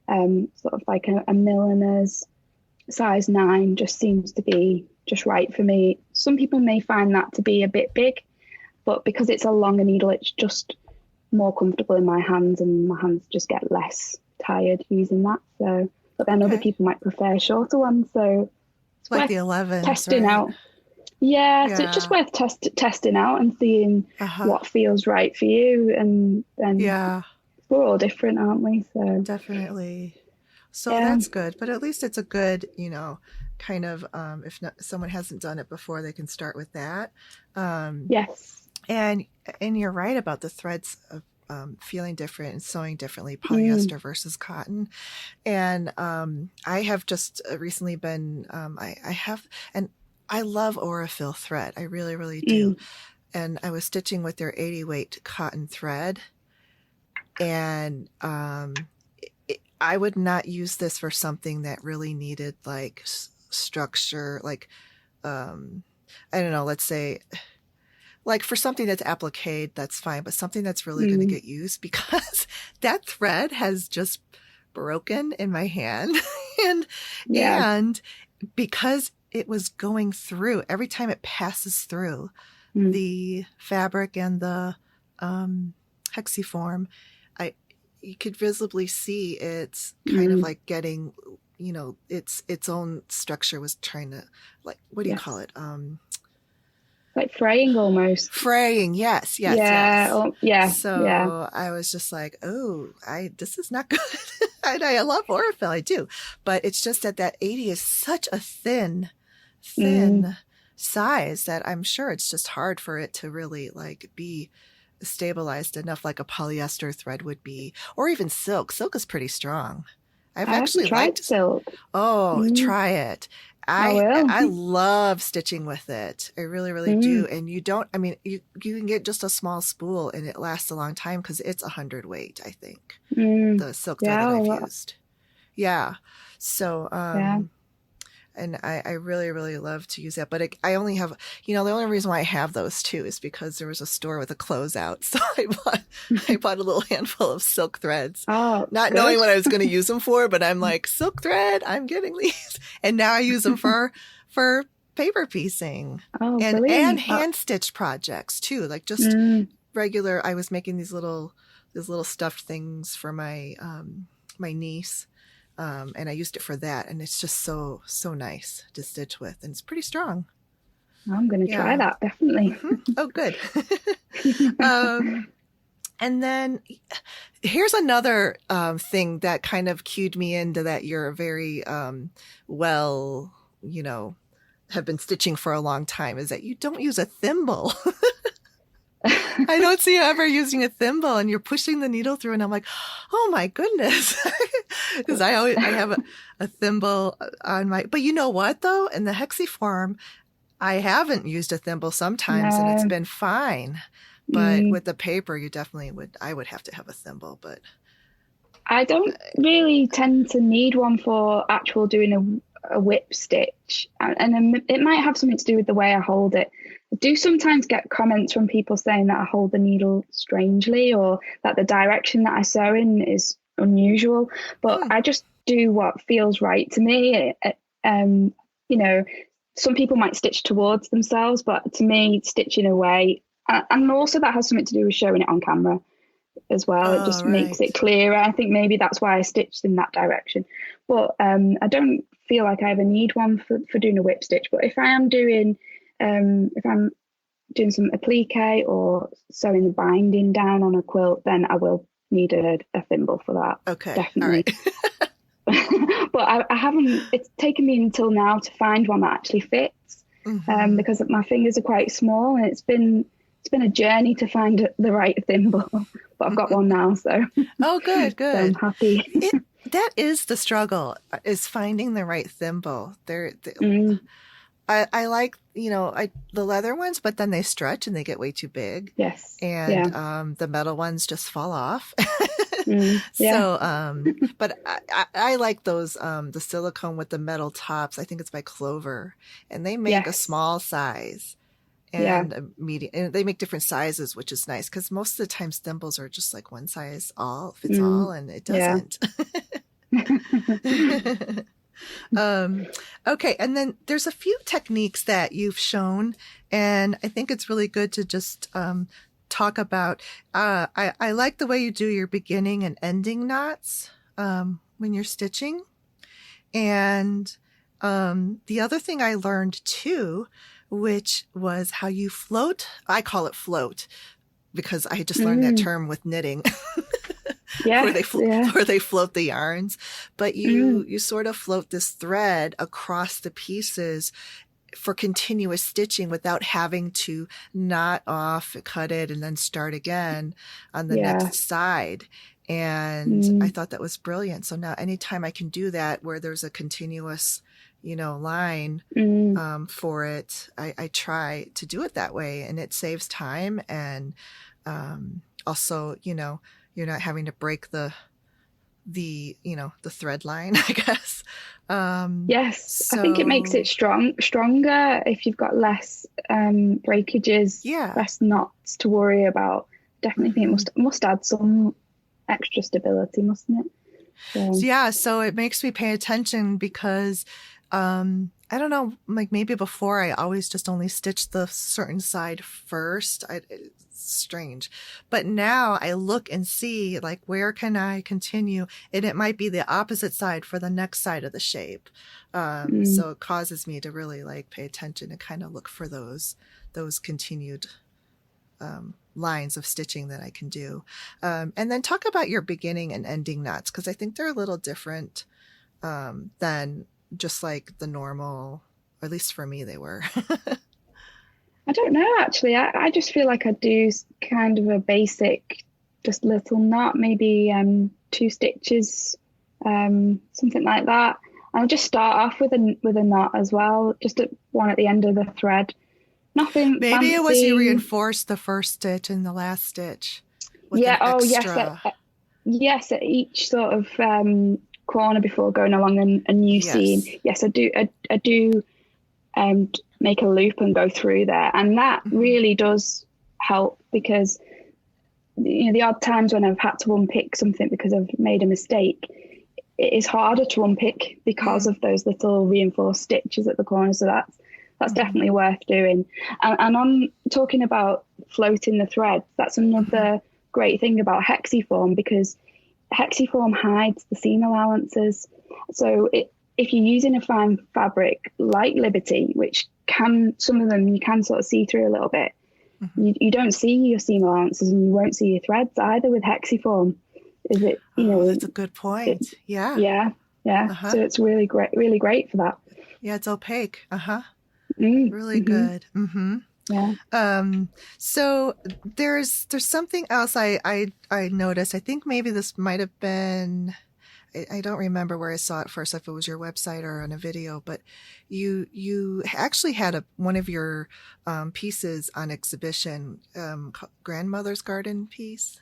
sort of like a milliner's size 9 just seems to be just right for me. Some people may find that to be a bit big, but because it's a longer needle, it's just more comfortable in my hands, and my hands just get less tired using that. So, but then other people might prefer shorter ones. So it's like the 11s, testing right? out. Yeah, so it's just worth testing out and seeing what feels right for you. And we're all different, aren't we? So definitely. So that's good. But at least it's a good, kind of, if someone hasn't done it before, they can start with that. Yes. And you're right about the threads of feeling different and sewing differently, polyester versus cotton. And I have just recently been, I love Aurifil thread. I really, really do. And I was stitching with their 80 weight cotton thread. And I would not use this for something that really needed like structure, like, I don't know, let's say, like for something that's appliqué, that's fine, but something that's really going to get used, because that thread has just broken in my hand. and because it was going through, every time it passes through the fabric and the hexiform, you could visibly see it's kind of like getting, its own structure was trying to, like, what do you call it? Like fraying almost. Fraying, yes. So I was just like, oh, this is not good. I love Aurifil, I do. But it's just that 80 is such a thin size that I'm sure it's just hard for it to really like be stabilized enough like a polyester thread would be, or even silk. Silk is pretty strong. I've actually tried silk. Oh, try it. I love stitching with it. I really, really do. And you can get just a small spool and it lasts a long time because it's 100 weight, I think. The silk thread that I've used. Yeah. So, and I really, really love to use that. But I only have, the only reason why I have those too is because there was a store with a closeout. So I bought a little handful of silk threads, not knowing what I was going to use them for, but I'm like, silk thread, I'm getting these. And now I use them for paper piecing and hand stitched projects too. Like just regular, I was making these little stuffed things for my, my niece. And I used it for that, and it's just so nice to stitch with, and it's pretty strong. I'm going to try that, definitely. Oh, good. And then here's another thing that kind of cued me into that you're very well, have been stitching for a long time, is that you don't use a thimble. I don't see you ever using a thimble and you're pushing the needle through and I'm like, oh my goodness. Because I have a thimble on my, but you know what though? In the hexiform, I haven't used a thimble sometimes and it's No. been fine. But Mm. with the paper, you definitely I would have to have a thimble, but I don't really tend to need one for actual doing a whip stitch, and it might have something to do with the way I hold it. I do sometimes get comments from people saying that I hold the needle strangely or that the direction that I sew in is unusual, but hmm. I just do what feels right to me. You know, some people might stitch towards themselves, but to me, stitching away, and also that has something to do with showing it on camera as well. It Oh, just makes it right. clearer. I think maybe that's why I stitched in that direction. But I don't feel like I ever need one for doing a whip stitch. But if I'm doing some applique or sewing the binding down on a quilt, then I will need a thimble for that, Okay. All right. definitely. But I haven't. It's taken me until now to find one that actually fits, hmm. because my fingers are quite small, and it's been a journey to find the right thimble. But I've got one now, so Oh, good, so I'm good. happy. That is the struggle, is finding the right thimble. Mm, I like, the leather ones, but then they stretch and they get way too big. yes, yeah, And the metal ones just fall off. yeah, So, but I like those, the silicone with the metal tops. I think it's by Clover, and they make a yes, small size yeah. and a medium, and they make different sizes, which is nice because most of the time thimbles are just like one size all fits Mm, all, and it yeah. doesn't. Um, okay, and then there's a few techniques that you've shown, and I think it's really good to just talk about. I like the way you do your beginning and ending knots when you're stitching. And the other thing I learned too, which was how you float. I call it float because I just learned that Mm, term with knitting. where they yes, yeah. where they float the yarns, but Mm, you sort of float this thread across the pieces for continuous stitching without having to knot off, cut it, and then start again on the yeah. next side. And I Mm, thought that was brilliant. So now anytime I can do that where there's a continuous, line mm, for it, I try to do it that way, and it saves time and also, you're not having to break the thread line, I guess. yes, I think it makes it So stronger if you've got less breakages, yeah. less knots to worry about. Definitely think it hmm must add some extra stability, mustn't it? So, Yeah, so it makes me pay attention because I don't know, like maybe before I always just only stitched the certain side first. It's strange. But now I look and see like where can I continue? And it might be the opposite side for the next side of the shape. mm, So it causes me to really like pay attention and kind of look for those continued lines of stitching that I can do. And then talk about your beginning and ending knots because I think they're a little different than just like the normal, or at least for me, they were. I don't know actually. I just feel like I do kind of a basic, just little knot, maybe 2 stitches, something like that. I'll just start off with a knot as well, just one at the end of the thread. Nothing Maybe it was you fancy. reinforced the first stitch and the last stitch with Yeah. an Oh, yes. extra. Yes. At each sort of corner before going along a new seam. Yes. Yes, I do. I do make a loop and go through there, and that hmm really does help because the odd times when I've had to unpick something because I've made a mistake, it is harder to unpick because mm of those little reinforced stitches at the corner. So that's hmm definitely worth doing. And on talking about floating the threads, that's hmm another great thing about hexiform because hexiform hides the seam allowances. So if you're using a fine fabric like Liberty, which can some of them you can sort of see through a little bit, hmm you don't see your seam allowances and you won't see your threads either with hexiform. Is it, Oh, that's a good it, point. Yeah. yeah, yeah. Uh-huh. So it's really great for that. Yeah, it's opaque. Uh-huh. Mm, Really hmm good. Mm-hmm. Yeah. Um, so there's something else I noticed. I think maybe this might have been, I don't remember where I saw it first, if it was your website or on a video, but you actually had one of your pieces on exhibition, grandmother's garden piece.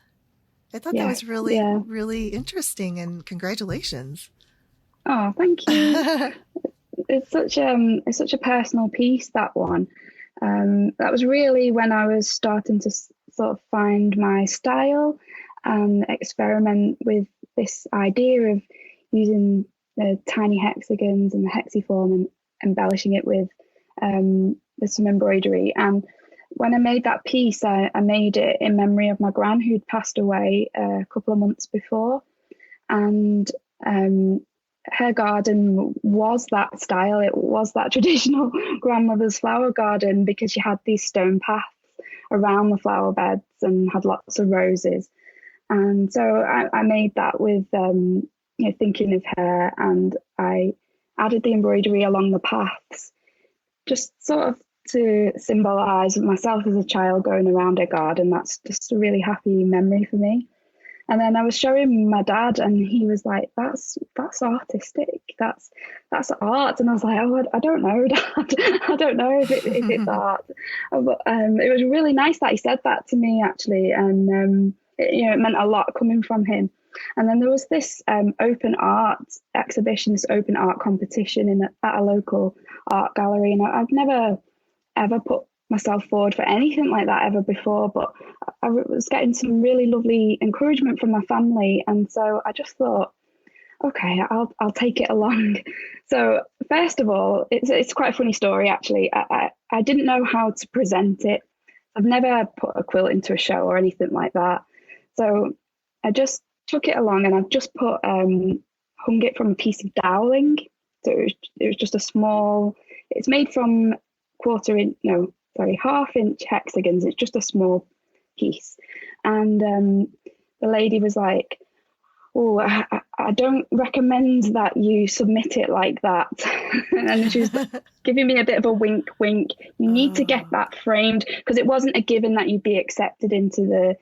I thought that was Yes. really, Yeah. really interesting, and congratulations. Oh, thank you. It's such a personal piece, that one. That was really when I was starting to sort of find my style and experiment with this idea of using the tiny hexagons and the hexiform and embellishing it with some embroidery. And when I made that piece, I made it in memory of my gran, who'd passed away a couple of months before. And um, her garden was that style. It was that traditional grandmother's flower garden, because she had these stone paths around the flower beds and had lots of roses. And so I made that with thinking of her, and I added the embroidery along the paths, just sort of to symbolise myself as a child going around her garden. That's just a really happy memory for me. And then I was showing my dad, and he was like, "That's artistic. That's art." And I was like, "Oh, I don't know, Dad. I don't know if it's art." But it was really nice that he said that to me, actually, and it meant a lot coming from him. And then there was this open art exhibition, this open art competition at a local art gallery, and I've never ever put myself forward for anything like that ever before, but I was getting some really lovely encouragement from my family, and so I just thought, okay, I'll take it along. So first of all, it's quite a funny story, actually. I didn't know how to present it. I've never put a quilt into a show or anything like that, so I just took it along, and I've just hung it from a piece of doweling. So it was just a small. It's made from half-inch hexagons. It's just a small piece. And the lady was like, "Oh, I don't recommend that you submit it like that." And she was giving me a bit of a wink, wink. You need to get Oh. that framed, because it wasn't a given that you'd be accepted into the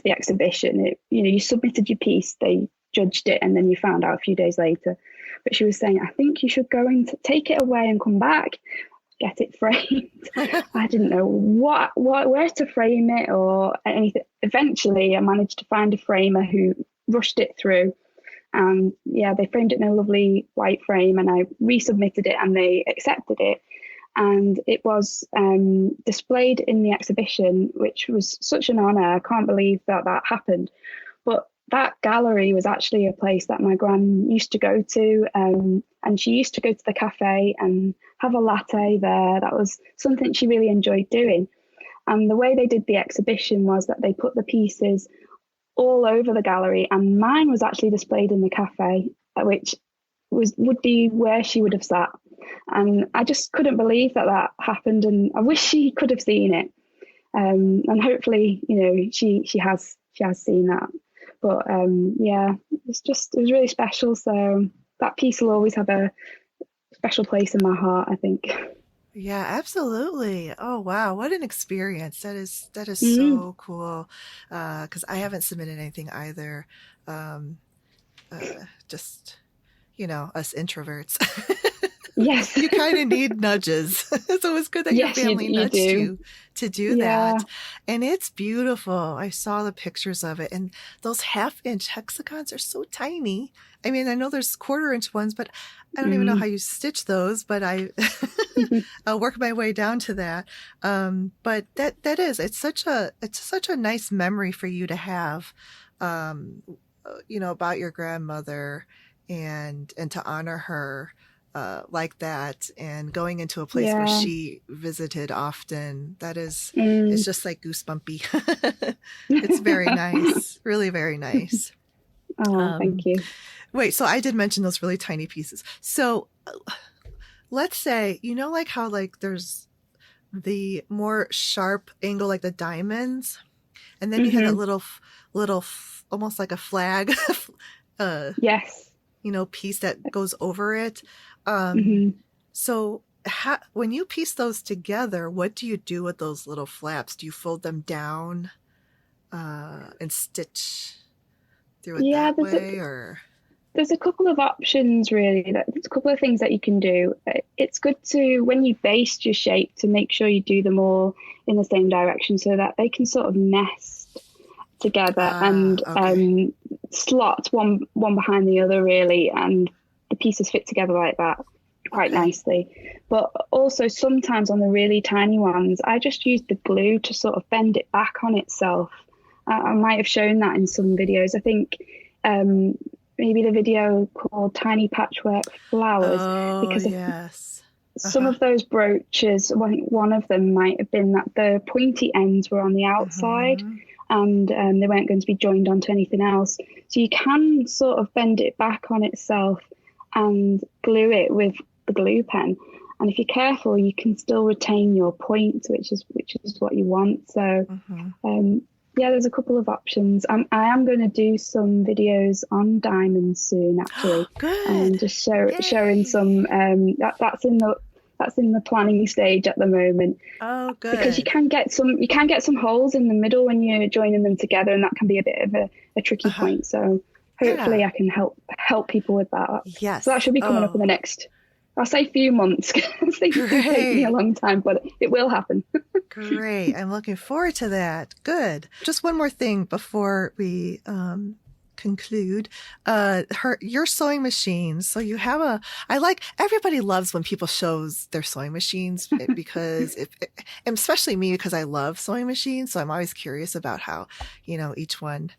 exhibition. You submitted your piece, they judged it, and then you found out a few days later. But she was saying, "I think you should go and take it away and come back, get it framed." I didn't know where to frame it or anything. Eventually, I managed to find a framer who rushed it through, and yeah, they framed it in a lovely white frame, and I resubmitted it, and they accepted it, and it was displayed in the exhibition, which was such an honour. I can't believe that happened. But that gallery was actually a place that my gran used to go to, and she used to go to the cafe and have a latte there. That was something she really enjoyed doing. And the way they did the exhibition was that they put the pieces all over the gallery, and mine was actually displayed in the cafe, which would be where she would have sat. And I just couldn't believe that happened, and I wish she could have seen it. And hopefully, she has seen that. But yeah, it was really special. So that piece will always have a special place in my heart, I think. Yeah, absolutely. Oh, wow. What an experience. That is Mm, so cool. 'Cause I haven't submitted anything either. Um, just, us introverts. yes, You kind of need nudges. So it's good that your yes, family you nudged do. you to do Yeah. that. And it's beautiful. I saw the pictures of it. And those half-inch hexagons are so tiny. I mean, I know there's quarter-inch ones, but I don't even know how Mm. you stitch those, but I'll work my way down to that. But it's such a nice memory for you to have, um, about your grandmother, and to honor her like that, and going into a place where Yeah. she visited often. It's Mm. just like goosebumpy. It's very nice, really very nice. Oh, thank Um, you. Wait, so I did mention those really tiny pieces. So let's say, like how like there's the more sharp angle, like the diamonds, and then you have that Hmm. little, almost like a flag, uh, Yes. piece that goes over it. Um, Hmm. so when you piece those together, what do you do with those little flaps? Do you fold them down and stitch through it Yeah, that way, or? there's a couple of options really. There's a couple of things that you can do. It's good to, when you baste your shape, to make sure you do them all in the same direction so that they can sort of nest together and Okay. slot one behind the other really, and the pieces fit together like that quite Okay. nicely. But also sometimes on the really tiny ones, I just use the glue to sort of bend it back on itself. I might have shown that in some videos. I think um, maybe the video called Tiny Patchwork Flowers, Oh, because yes. some Uh-huh. of those brooches, one of them might have been that the pointy ends were on the outside Mm-hmm. and they weren't going to be joined onto anything else. So you can sort of bend it back on itself and glue it with the glue pen. And if you're careful, you can still retain your point, which is what you want. So Mm-hmm. um, yeah, there's a couple of options. I am going to do some videos on diamonds soon, actually, Good. and just showing Yay. some. That's in the planning stage at the moment, Oh, because good. you can get some holes in the middle when you're joining them together, and that can be a bit of a tricky Uh-huh. point. So Yeah. hopefully I can help people with that. So that Yes. should be coming up in Oh, the next, I'll say, few months. Things do take me a great. long time, but it will happen. Great. I'm looking forward to that. Good. Just one more thing before we conclude. Your sewing machines. So you have I like, everybody loves when people shows their sewing machines because and especially me, because I love sewing machines. So I'm always curious about how, each one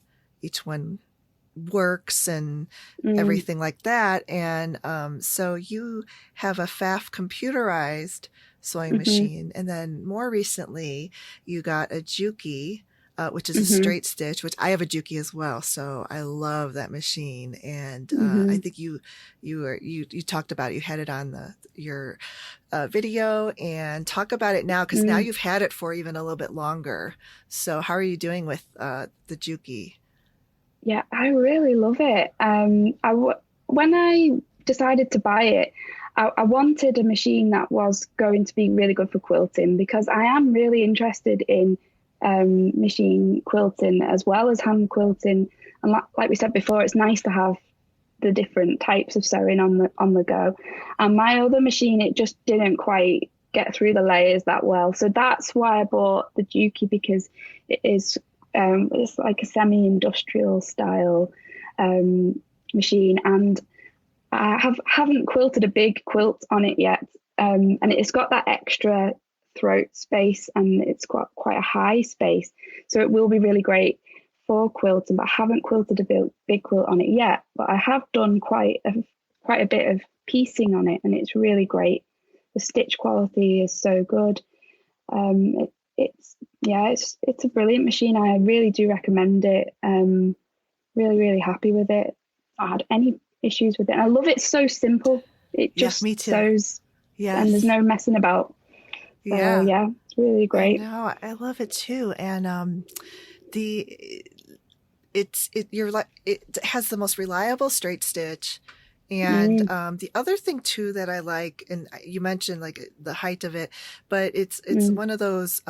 works and Mm, everything like that. And so you have a FAF computerized sewing hmm machine. And then more recently, you got a Juki, which is a hmm straight stitch, which I have a Juki as well. So I love that machine. And I hmm think you talked about it. You had it on your video, and talk about it now, because now mm. you've had it for even a little bit longer. So how are you doing with the Juki? Yeah, I really love it. When I decided to buy it, I wanted a machine that was going to be really good for quilting, because I am really interested in machine quilting as well as hand quilting. And like we said before, it's nice to have the different types of sewing on the go. And my other machine, it just didn't quite get through the layers that well. So that's why I bought the Juki, because it is it's like a semi-industrial style um, machine, and I haven't quilted a big quilt on it yet. And it's got that extra throat space, and it's got quite a high space, so it will be really great for quilting. But I haven't quilted a big quilt on it yet. But I have done quite a bit of piecing on it, and it's really great. The stitch quality is so good. It's yeah, it's a brilliant machine. I really do recommend it. Really, really happy with it. I had any issues with it. And I love it. So simple. It Yeah, just me too. sews, and there's Yes. no messing about. So Yeah, yeah, it's really I great. know. I love it too. And the it has the most reliable straight stitch. And Mm, the other thing too that I like, and you mentioned like the height of it, but it's mm, one of those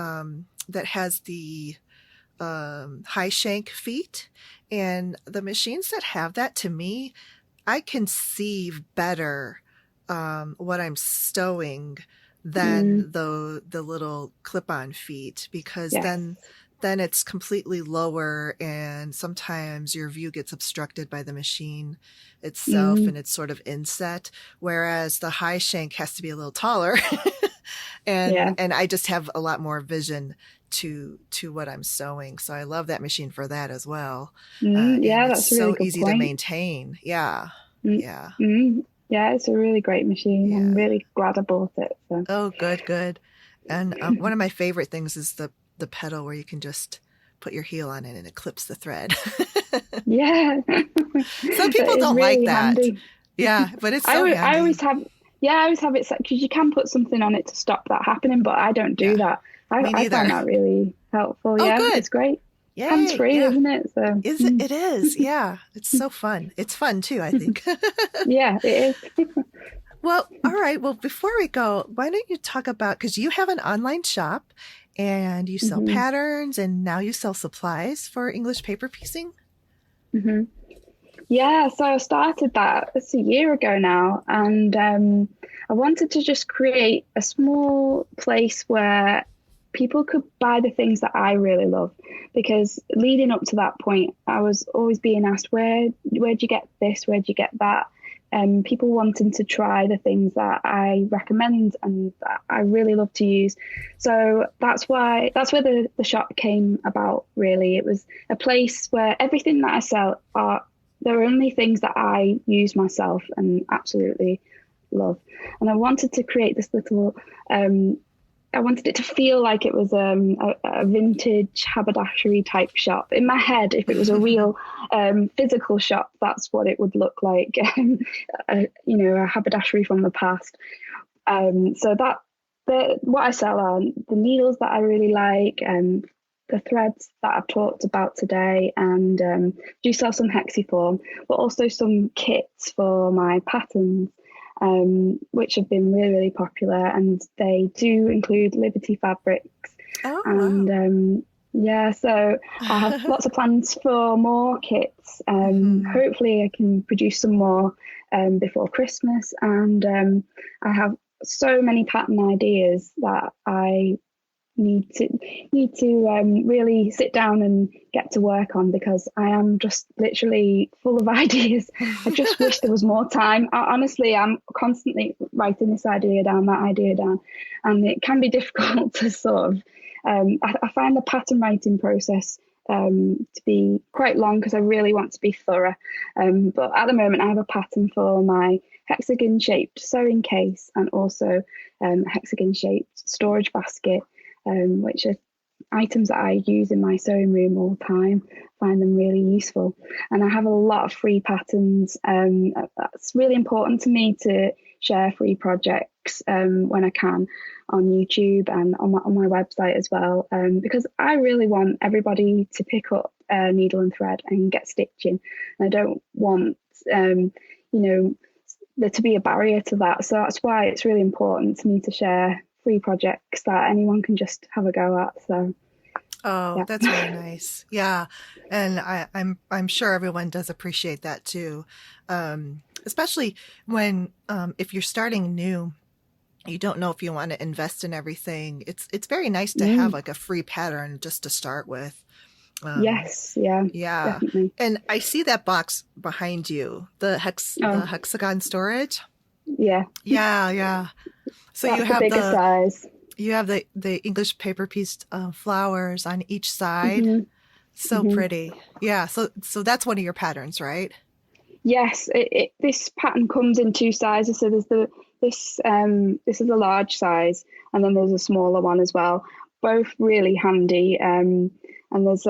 that has the high shank feet. And the machines that have that, to me, I can see better what I'm stowing than mm, the little clip-on feet, because yes. then it's completely lower, and sometimes your view gets obstructed by the machine itself, Mm, and it's sort of inset, whereas the high shank has to be a little taller. and yeah. and I just have a lot more vision to what I'm sewing. So I love that machine for that as well. And Yeah, it's that's a really so good easy to point. maintain. Yeah. Mm, Yeah. yeah, it's a really great machine. I'm Yeah. really glad I bought it. So Oh, good, good. And one of my favorite things is the pedal where you can just put your heel on it and it clips the thread. yeah, Some that people is don't like really that. handy. Yeah, but it's I so always, I always handy. have, yeah, I always have it set, because you can put something on it to stop that happening, but I don't do Yeah. that. Me I neither. find that really helpful. Oh, Yeah, good. it's great. Hands Yay. free, Yeah. isn't it? So, Is it? It is. Yeah. It's so fun. It's fun too, I think. yeah, it is. Well, all right. Well, before we go, why don't you talk about, because you have an online shop and you sell Hmm. patterns and now you sell supplies for English paper piecing? Hmm. Yeah, so I started that, it's a year ago now, and I wanted to just create a small place where people could buy the things that I really love. Because leading up to that point, I was always being asked, where'd you get this? Where'd you get that? And people wanting to try the things that I recommend and that I really love to use. So that's where the shop came about, really. It was a place where everything that I sell are there are only things that I use myself and absolutely love. And I wanted to create this little, I wanted it to feel like it was a vintage haberdashery type shop. In my head, if it was a real physical shop, that's what it would look like, a haberdashery from the past. So what I sell are the needles that I really like, the threads that I've talked about today, and do sell some hexiform, but also some kits for my patterns, which have been really, really popular. And they do include Liberty fabrics. Oh, And wow. so I have lots of plans for more kits. Hmm. Hopefully, I can produce some more before Christmas. And I have so many pattern ideas that I need to really sit down and get to work on, because I am just literally full of ideas. I just wish there was more time. Honestly, I'm constantly writing this idea down, that idea down, and it can be difficult to sort of. I find the pattern writing process to be quite long because I really want to be thorough. But at the moment, I have a pattern for my hexagon shaped sewing case and also hexagon shaped storage basket, which are items that I use in my sewing room all the time. Find them really useful. And I have a lot of free patterns. That's really important to me, to share free projects when I can on YouTube and on my website as well, because I really want everybody to pick up needle and thread and get stitching. And I don't want, there to be a barrier to that. So that's why it's really important to me to share free projects that anyone can just have a go at. So Oh, yeah. that's really nice. Yeah. And I'm sure everyone does appreciate that too. Especially when if you're starting new, you don't know if you want to invest in everything. It's very nice to have Mm, like a free pattern just to start with. Um, yes, yeah, yeah. definitely. And I see that box behind you, the Oh, hexagon storage. yeah, Yeah, yeah. So that's the bigger size. you have the English paper piece flowers on each side. Hmm. So Hmm. pretty. Yeah. So that's one of your patterns, right? Yes, this pattern comes in two sizes. So there's this is a large size, and then there's a smaller one as well. Both really handy. And there's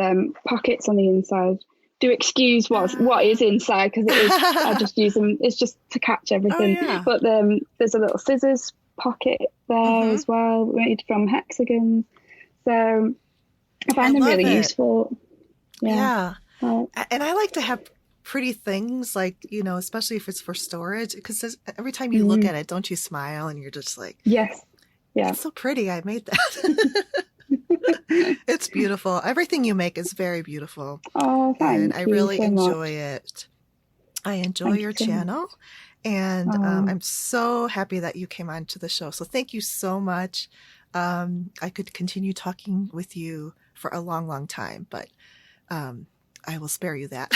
pockets on the inside. Do excuse what is Ah. inside, because it is. I just use them. It's just to catch Oh everything. yeah. But there's a little scissors pocket there Mm-hmm. as well, made from hexagons. So I I find them love really it. useful. Yeah. Yeah. Uh, And I like to have pretty things like, especially if it's for storage, because every time you look mm, at it, don't you smile and you're just like, yes. Yeah. it's so pretty. I made that. It's beautiful. Everything you make is very beautiful. Oh, And I thank you really so enjoy much. it. I enjoy Thank you your so much. channel. And Oh, I'm so happy that you came on to the show. So thank you so much. I could continue talking with you for a long, long time, but um, I will spare you that.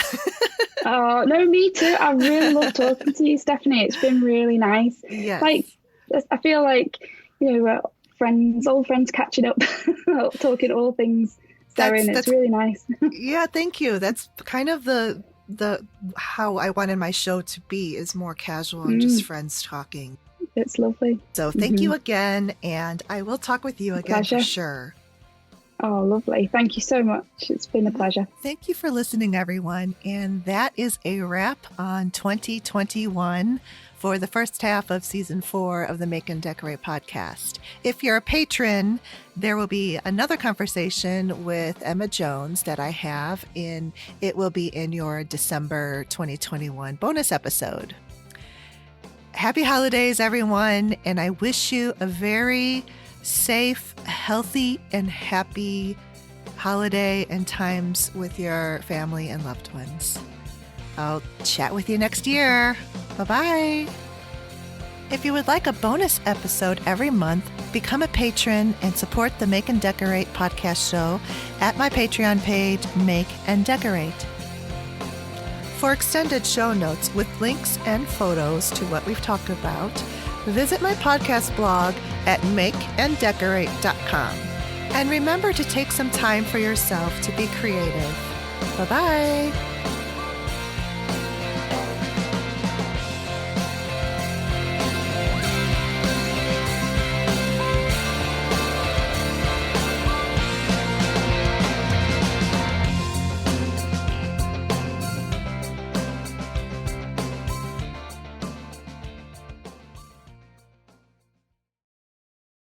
oh, no, me too. I really love talking to you, Stephanie. It's been really nice. Like, Yes. I feel like, old friends catching up, talking all things sewing. It's That's really nice. yeah, thank you. That's kind of the how I wanted my show to be, is more casual and just Mm, friends talking. it's lovely. So thank Hmm. you again, and I will talk with you A again for pleasure. sure. Oh, lovely. Thank you so much. It's been a pleasure. Thank you for listening, everyone. And that is a wrap on 2021 for the first half of season 4 of the Make and Decorate podcast. If you're a patron, there will be another conversation with Emma Jones that I have in, it will be in your December 2021 bonus episode. Happy holidays, everyone. And I wish you a very safe, healthy, and happy holiday and times with your family and loved ones. I'll chat with you next year. Bye-bye. If you would like a bonus episode every month, become a patron and support the Make and Decorate podcast show at my Patreon page, Make and Decorate. For extended show notes with links and photos to what we've talked about, visit my podcast blog at makeanddecorate.com. And remember to take some time for yourself to be creative. Bye-bye.